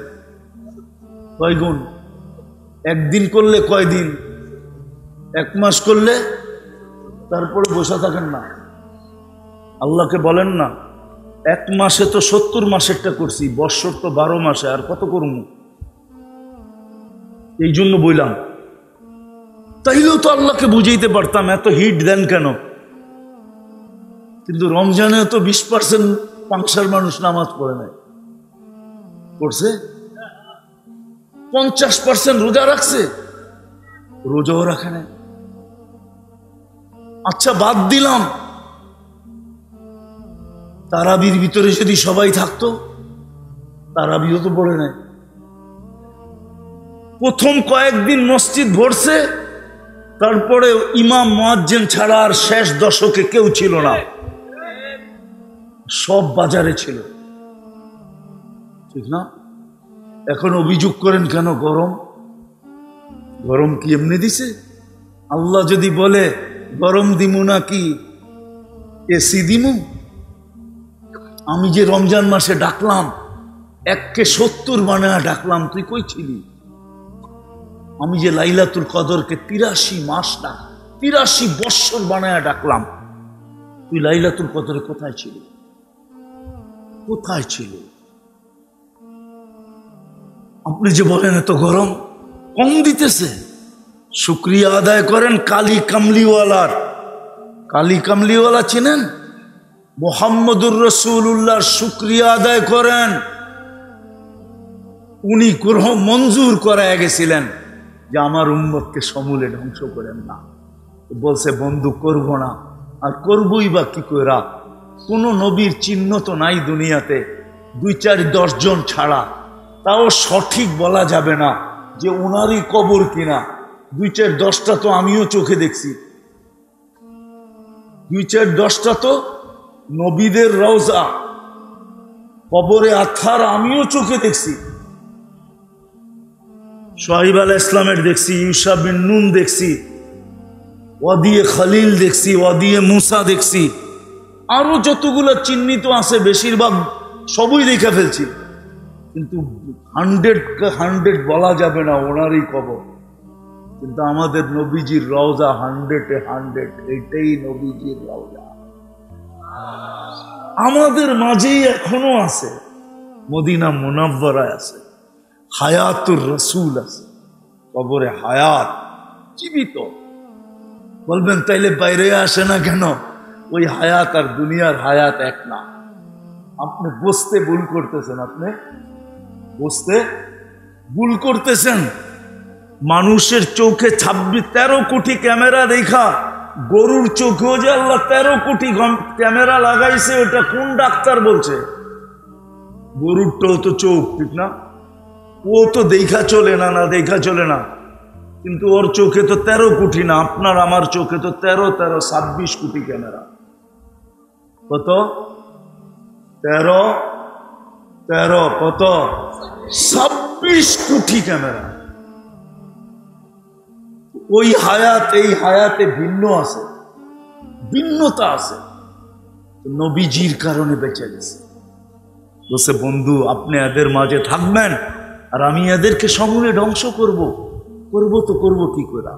কয় গুণ? একদিন করলে কয় দিন? 1 মাস করলে, তারপরে বসে থাকেন না। আল্লাহকে বলেন না 1 মাসে তো 70 মাসেরটা করছি, বৎসর তো 12 মাসে, আর কত করব? এই জন্য বললাম, তাইলেও তো আল্লাহকে বুঝাইতে পারতাম এত হিট দেন কেন? কিন্তু রমজানে তো 20% পাংশার মানুষ নামাজ পড়ে নাই, পড়ছে 50% রোজা রাখছে, রোজাও রাখে নাই। আচ্ছা বাদ দিলাম, তারাবির ভিতরে যদি সবাই থাকতো, তারাবিও তো পড়ে নাই। প্রথম কয়েকদিন মসজিদ ভরছে, তারপরে ইমাম মুয়াজ্জিন ছাড়া আর শেষ দশকে কেউ ছিল না, সব বাজারে ছিল, ঠিক না? এখন অভিযোগ করেন কেন? গরম। গরম কি এমনি দিছে? আল্লাহ যদি বলে গরম দিমু না কি এসি দিমু? আমি যে রমজান মাসে ডাকলাম, 1কে 70 বানায় ডাকলাম, তুই কই ছিলি? আমি যে লাইলাতুল কদরকে 83 মাস না 83 বৎসর বানায় ডাকলাম, তুই লাইলাতুল কদরে কোথায় ছিলি? কোথায় ছিলি? আপনি যে বলেন এত গরম কম দিতেছে, শুকরিয়া আদায় করেন কালী কামলিওয়ালার। কালী কামলিওয়ালা চিনেন? মুহাম্মদুর রাসূলুল্লাহর শুকরিয়া আদায় করেন। উনি গ্রহণ মঞ্জুর করায় গেছিলেন যে আমার উম্মতকে সমূলে ধ্বংস করেন না। বলছে বন্ধু করব না, আর করবই বা কি কইরা? কোন নবীর চিহ্ন তো নাই দুনিয়াতে, 2-4-10 জন ছাড়া, তাও সঠিক বলা যাবে না যে ওনারই কবর কিনা। 2-4-10টা তো আমিও চোখে দেখছি, 2-4-10টা তো নবীদের রওজা, কবরে আথার আমিও চোখে দেখছি। সোহাইব আলাইহিস সালামের দেখছি, ইউসা বিন নুন দেখছি, ওয়াদিয়ে খলিল দেখছি, ওয়াদিয়ে মুসা দেখছি, আরো যতগুলো চিহ্নিত আছে বেশিরভাগ সবই দেখে ফেলছি, কিন্তু 100 বলা যাবে না ওনারই কবর। কিন্তু আমাদের নবীজির রওজা 100-এ 100, এইটাই নবীজির রওজা আমাদের মাঝেই এখনো আছে। মদিনা মুনাব্বারায় আছে, হায়াতুর রসুল আছে, কবরে হায়াত জীবিত। বলবেন তাইলে বাইরে আসে না কেন? ওই হায়াত আর দুনিয়ার হায়াত এক না। আপনি বুঝতে ভুল করতেছেন, আপনি বুঝতে ভুল করতেছেন। মানুষের চোখে 13 কোটি ক্যামেরা দেখা, গরুর চোখেও যে আল্লাহ 13 কোটি ক্যামেরা লাগাইছে, ওটা কোন ডাক্তার বলছে? গরুরটাও তো চোখ, ঠিক না? ও তো দেখা চলে না, না দেখা চলে না, কিন্তু ওর চোখে তো 13 কোটি না। আপনার আমার চোখে তো 26 কোটি ক্যামেরা। কত? 13 কত? 26 কোটি ক্যামেরা। ওই হায়াত এই হায়াতে ভিন্ন আছে, ভিন্নতা আছে। নবীজির কারণে বেঁচে গেছে। বলছে বন্ধু আপনি এদের মাঝে থাকবেন আর আমি এদেরকে সমূলে ধ্বংস করব তো করব কি করে?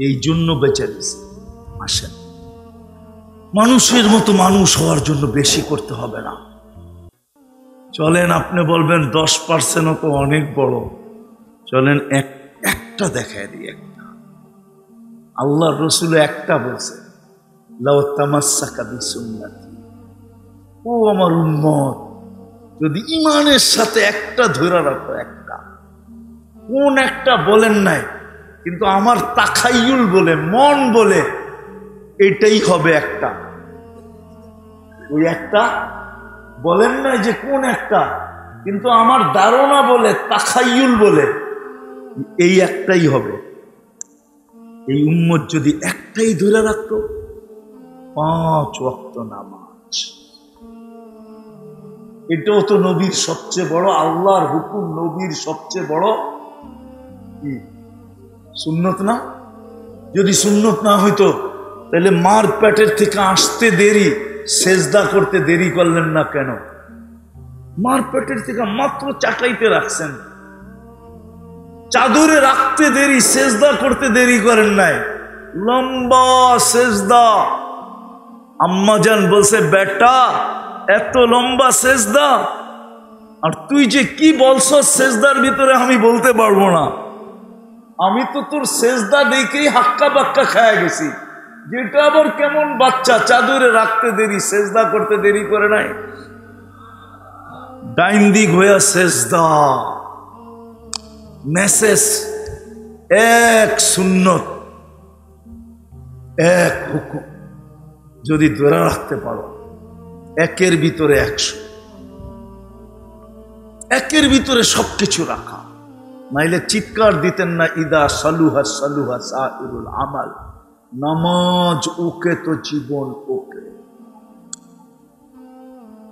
এই জন্য বেঁচে গেছে। আসেন, মানুষের মতো মানুষ হওয়ার জন্য বেশি করতে হবে না। চলেন, আপনি বলবেন 10% তো অনেক বড়, চলেন একটা দেখায় দিই। একটা আল্লাহর রসুল একটা বলছে, লাউ তামাসসাকা বিসুন্নতি, ও আমার উম্মত যদি ঈমানের সাথে একটা ধরে রাখো, একটা, কোন একটা বলেন নাই, কিন্তু আমার তাখাইয়ুল বলে, মন বলে এটাই হবে একটা। ওই একটা বলেন নাই যে কোন একটা, কিন্তু আমার ধারণা বলে, তাখাইয়ুল বলে এই একটাই হবে। এই উম্মত যদি একটাই ধরে রাখতো, 5 ওয়াক্ত নামাজ, এটাও তো নবীর সবচেয়ে বড়, আল্লাহর হুকুম, নবীর সবচেয়ে বড় কি সুন্নত না? যদি সুন্নত না হইতো তাহলে মার পেটের থেকে আসতে দেরি, সেজদা করতে দেরি করলেন না কেন? মার পেটের থেকে মাত্র চাটাইতে রাখছেন, চাদরে রাখতে দেরি, সেজদা করতে দেরি করেন নাই, লম্বা সেজদা। আম্মাজান বলছে বেটা এত লম্বা সেজদা, আর তুই যে কি বলছ সেজদার ভিতরে আমি বলতে পারবো না, আমি তো তোর সেজদা দেখেই হাক্কা বাক্কা খায়া গেছি। যেটা আবার কেমন বাচ্চা, চাদরে রাখতে দেরি, সেজদা করতে দেরি করে নাই। ডাইন দিক হইয়া সেজদা, মেসেজ এক, সুন্নত এক, হুকুম যদি ধরে রাখতে পারো, একের ভিতরে 100, একের ভিতরে সবকিছু রাখা, নাইলে চিৎকার দিতেন না, ইদা সালুহা সালুহা সাইরুল আমাল, নামাজ ওকে তো জীবন ওকে,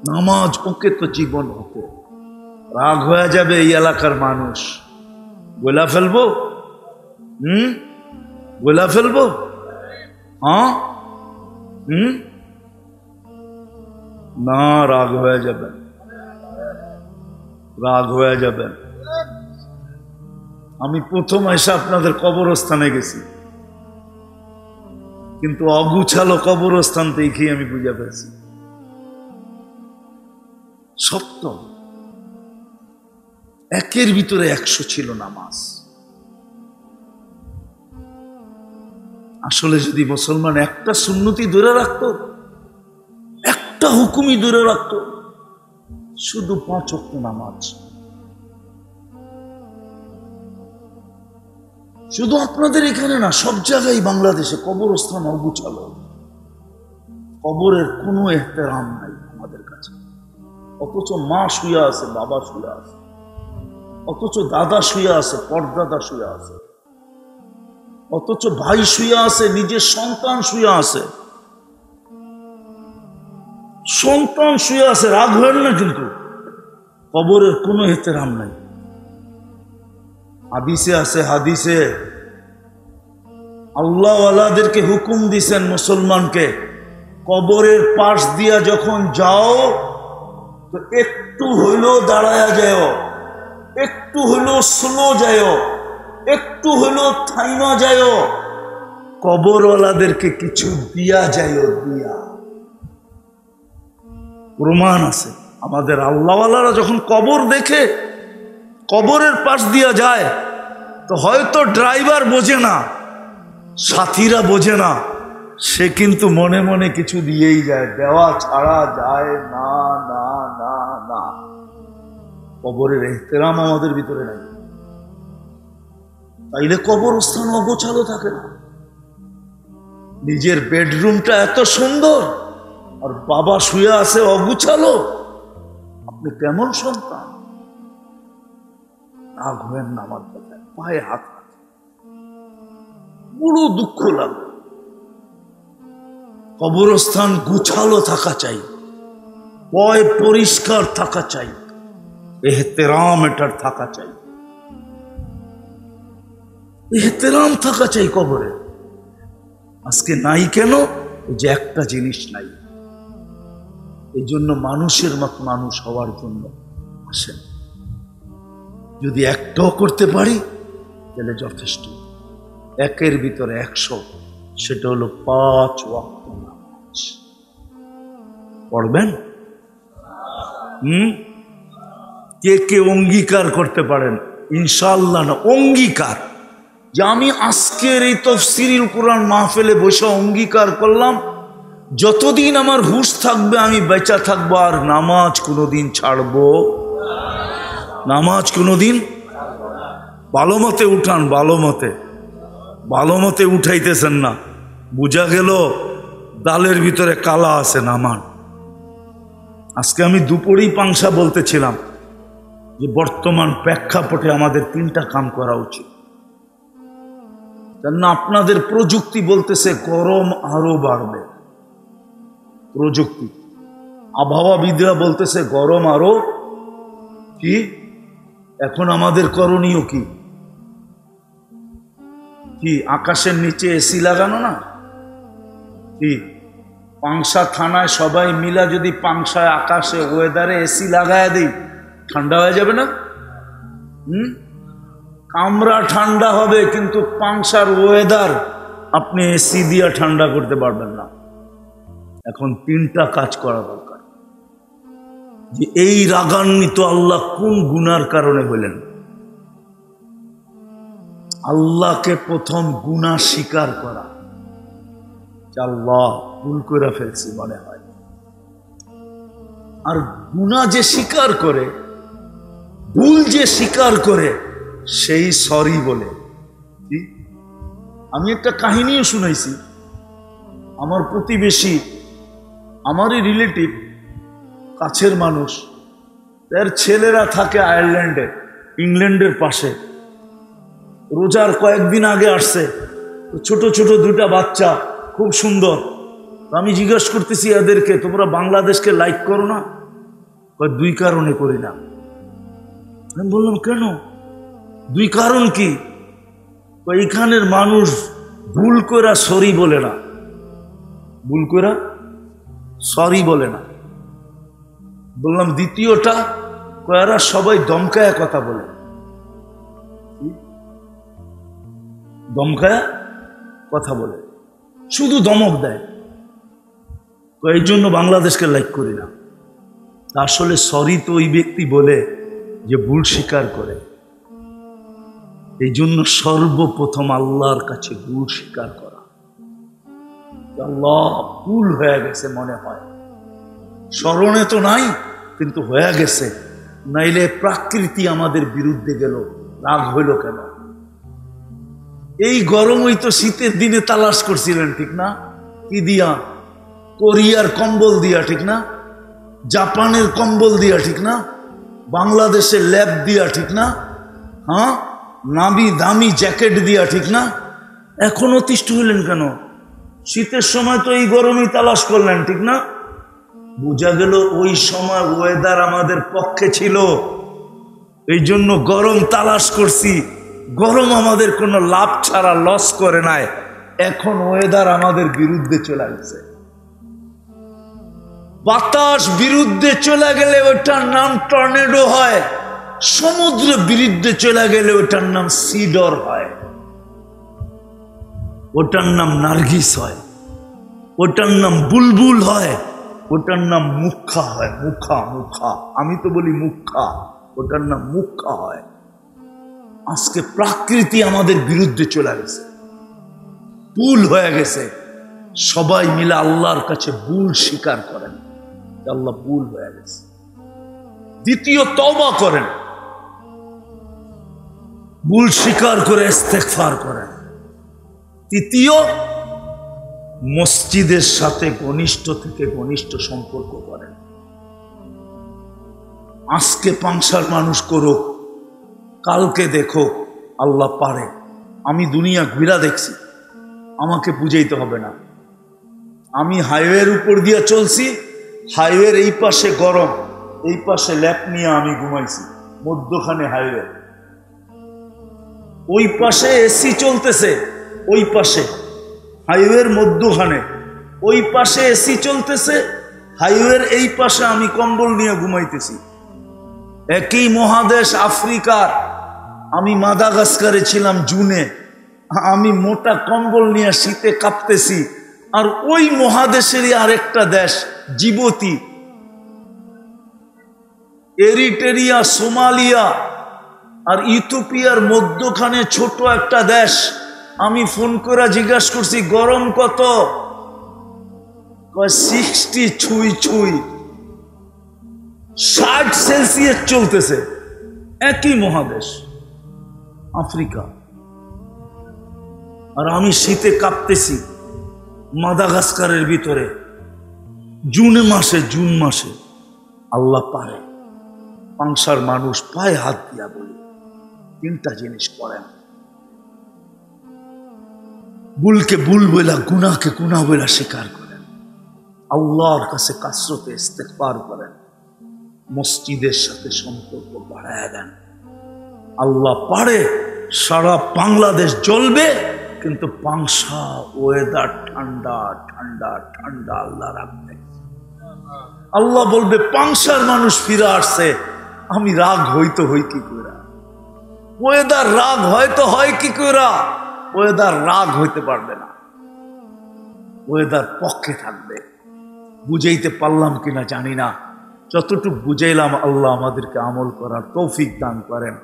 নামাজ ওকে তো জীবন ওকে। রাগ হয়ে যাবে এই এলাকার মানুষ, বলা ফেলবো, বলা ফেলবো, হ্যাঁ না, রাগ হয়ে যাবেন, রাগ হয়ে যাবেন। আমি প্রথম এসে আপনাদের কবরস্থানে গেছি, কিন্তু অগুছালো কবরস্থান দেখেই আমি বুঝে পেয়েছি সত্য। একের ভিতরে 100 ছিল নামাজ। আসলে যদি মুসলমান একটা সুন্নতি ধরে রাখতো, একটা হুকুমই ধরে রাখতো, শুধু 5 ওয়াক্ত নামাজ, শুধু আপনাদের এখানে না, সব জায়গায় বাংলাদেশে কবরস্থান অগুছালো, কবরের কোনো এহতেরাম নাই আমাদের কাছে। অথচ মা শুয়ে আছে, বাবা শুয়ে আছে, অথচ দাদা শুয়ে আছে, পরদাদা শুয়ে আছে, অথচ ভাই শুয়ে আছে, নিজের সন্তান শুয়ে আছে, সন্তান শুয়ে আছে। রাগ হলেন না, কিন্তু কবরের কোনো এহতেরাম নাই। হাদিসে আছে, হাদিসে আল্লাহওয়ালাদেরকে হুকুম দিছেন মুসলমানকে, কবরের পাশ দিয়া যখন যাও তো একটু হইলেও দাঁড়ায়া যাও, একটু হইলেও স্লো যাও, একটু হলো থাইমা যায়, কবরওয়ালাদেরকে কিছু দিয়া যায়, দিয়া প্রমাণ আছে। আমাদের আল্লাহওয়ালারা যখন কবর দেখে, কবরের পাশ দিয়া যায়, তো হয়তো ড্রাইভার বোঝে না, সাথীরা বোঝে না, সে কিন্তু মনে মনে কিছু দিয়েই যায়, দেওয়া ছাড়া যায় না না না না। কবরের এহতেরাম আমাদের ভিতরে নাই, তাইলে কবরস্থান অগোছালো থাকে না। নিজের বেডরুমটা এত সুন্দর আর বাবা শুয়ে আছে অগুছালো, আপনি কেমন সন্তান? না ঘুমেন না আমার কথায়, পায়ে হাত রাখে, বড় দুঃখ লাগে। কবরস্থান গুছালো থাকা চাই, পয় পরিষ্কার থাকা চাই, এহতেরাম এটার থাকা চাই, এহতেরাম থাকা চাই কবরে। আজকে নাই কেন? যে একটা জিনিস নাই। এই জন্য মানুষের মত মানুষ হওয়ার জন্য আসেন। যদি একটাও করতে পারি তাহলে যথেষ্ট। একের ভিতরে 100, সেটা হলো 5 ওয়াক্ত নামাজ পড়বেন। কে কে অঙ্গীকার করতে পারেন? ইনশাআল্লাহ না, অঙ্গীকার যে আমি আজকের এই তাফসীরুল কুরআন মাহফিলে বসে অঙ্গীকার করলাম, যতদিন আমার হুঁশ থাকবে আমি বেঁচে থাকবো, আর নামাজ কোনোদিন ছাড়বো, নামাজ কোনোদিন। ভালো মতে উঠান, ভালো মতে, ভালো মতে উঠাইতেছেন না, বুঝা গেল ডালের ভিতরে কালা আছে, নামান। আজকে আমি দুপুরেই পাংশা বলতেছিলাম যে বর্তমান প্রেক্ষাপটে আমাদের 3টা কাম করা উচিত। কেননা আপনাদের প্রযুক্তি বলতেছে গরম আরো বাড়বে, প্রযুক্তি, আবহাওয়াবিদরা বলতেছে গরম আরো কি। এখন আমাদের করণীয় কি? কি আকাশের নিচে এসি লাগানো না? কি পাংশা থানায় সবাই মিলা যদি পাংশায় আকাশে ওয়েদারে এসি লাগায় দিই, ঠান্ডা হয়ে যাবে না? কামরা ঠান্ডা হবে, কিন্তু পাংশার ওয়েদার আপনি এসি দিয়ে ঠান্ডা করতে পারবেন না। এখন 3টা কাজ করা দরকার। যে এই রাগান্বিত আল্লাহ কোন গুনার কারণে হলেন? আল্লাহকে প্রথম গুনাহ স্বীকার করা, আল্লাহ ভুল করে ফেলছি মনে হয়। আর গুনাহ যে স্বীকার করে, ভুল যে স্বীকার করে, সেই সরি বলে। আমি একটা কাহিনীও শুনাইছি। আমার প্রতিবেশী, আমারই রিলেটিভ, কাছের মানুষ, তার ছেলেরা থাকে আয়ারল্যান্ডে, ইংল্যান্ডের পাশে। রোজার কয়েকদিন আগে আসছে, ছোট ছোট 2টা বাচ্চা, খুব সুন্দর। আমি জিজ্ঞেস করতেছি এদেরকে, তোমরা বাংলাদেশকে লাইক করো না? 2 কারণে করি না। আমি বললাম কেন? 2 কারণ কি? এখানের মানুষ ভুল করে সরি বলে না, ভুল করে সরি বলে না। বললাম দ্বিতীয়টা, এরা সবাই দমকায়া কথা বলে, দমকায়া কথা বলে, শুধু দমক দেয়। এই জন্য বাংলাদেশকে লাইক করি না। আসলে সরি তো ওই ব্যক্তি বলে যে ভুল স্বীকার করে। এই জন্য সর্বপ্রথম আল্লাহর কাছে ভুল স্বীকার করা। আল্লাহ ভুল হয়ে গেছে মনে হয়, স্মরণে তো নাই কিন্তু হয়ে গেছে, নাইলে প্রকৃতি আমাদের বিরুদ্ধে গেল, রাগ হইল কেন? এই গরমই তো শীতের দিনে তালাশ করছিলেন, ঠিক না? কি দিয়া? কোরিয়ার কম্বল দিয়া, ঠিক না? জাপানের কম্বল দিয়া, ঠিক না? বাংলাদেশের ল্যাব দিয়া, ঠিক না? হ্যাঁ, নামি দামি জ্যাকেট দিয়া, ঠিক না? এখন অতিষ্ঠ হইলেন কেন? শীতের সময় তো এই গরমই তালাশ করলেন, ঠিক না? বোঝা গেল ওই সময় ওয়েদার আমাদের পক্ষে ছিল, এই জন্য গরম তালাশ করছি। গরম আমাদের কোনো লাভ ছাড়া লস করে নাই। এখন ওয়েদার আমাদের বিরুদ্ধে চলে গেছে। বাতাস বিরুদ্ধে চলে গেলে ওইটার নাম টর্নেডো হয়, সমুদ্রের বিরুদ্ধে চলে গেলে ওটার নাম সিডর হয়, ওটার নাম নার্গিস হয়, ওটার নাম বুলবুল হয়, ওটার নাম মুখা হয়। মুখা মুখা, আমি তো বলি মুখা, ওটার নাম মুখা হয়। আজকে প্রকৃতি আমাদের বিরুদ্ধে চলে গেছে, ভুল হয়ে গেছে। সবাই মিলে আল্লাহর কাছে ভুল স্বীকার করেন, আল্লাহ ভুল হয়ে গেছে। দ্বিতীয়, তওবা করেন, ভুল স্বীকার করে ইস্তেগফার করেন। তৃতীয়, মসজিদের সাথে ঘনিষ্ঠ থেকে ঘনিষ্ঠ সম্পর্ক করেন। আজকে পাংশার মানুষ করুক, কালকে দেখো আল্লাহ পারে। আমি দুনিয়া ঘুরা দেখছি, আমাকে বুঝাইতে হবে না। আমি হাইওয়ের উপর দিয়ে চলছি, হাইওয়ের এই পাশে গরম, এই পাশে ল্যাপ নিয়ে আমি ঘুমাইছি, মধ্যখানে হাইওয়ে। ওই পাশে এসি চলতেছে, ওই পাশে হাইওয়ের মধ্যখানে, ওই পাশে এসি চলতেছে, হাইওয়ের এই পাশে আমি কম্বল নিয়ে ঘুমাইতেছি। একই মহাদেশ আফ্রিকার, আমি মাদাগাস্কারে ছিলাম জুনে, আমি মোটা কম্বল নিয়ে শীতে কাঁপতেছি। আর ওই মহাদেশেরই আরেকটা দেশ জিবুতি, এরিট্রিয়া, সোমালিয়া আর ইথিওপিয়ার মধ্যখানে ছোট একটা দেশ। আমি ফোন করে জিজ্ঞাসা করছি গরম কত, 60 ছুঁই ছুঁই, 60 সেলসিয়াস চলতেছে। একই মহাদেশ আফ্রিকা, আর আমি শীতে কাঁপতেছি মাদাগাস্কারের ভিতরে জুন মাসে। আল্লাহ পারে। পাংশার মানুষ পায়ে হাত দিয়া বলি, তিনটা জিনিস করেন। ভুলকে ভুল বইলা, গুনাহকে গুনাহ বইলা স্বীকার করেন, আল্লাহর কাছে কাসরতে ইস্তেগফার করেন, মসজিদের সাথে সম্পর্ক বাড়ায় দেন। আল্লাহ পারে সারা বাংলাদেশ জ্বলবে, কিন্তু পাংশা ওয়েদার ঠান্ডা ঠান্ডা ঠান্ডা আল্লাহ রাখবে। আল্লাহ বলবে পাংশার মানুষ ফিরে আসছে, আমি রাগ হইতো হই কি করে? ওয়েদার রাগ হয়তো হয় কি করে? ওয়েদার রাগ হইতে পারবে না, ওয়েদার পক্ষে থাকবে। বুঝাইতে পারলাম কিনা জানি না, যতটুকু বুঝাইলাম আল্লাহ আমাদেরকে আমল করার তৌফিক দান করেন।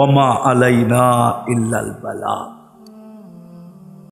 ওমা আলাইনা ইল্লাল বালাগ।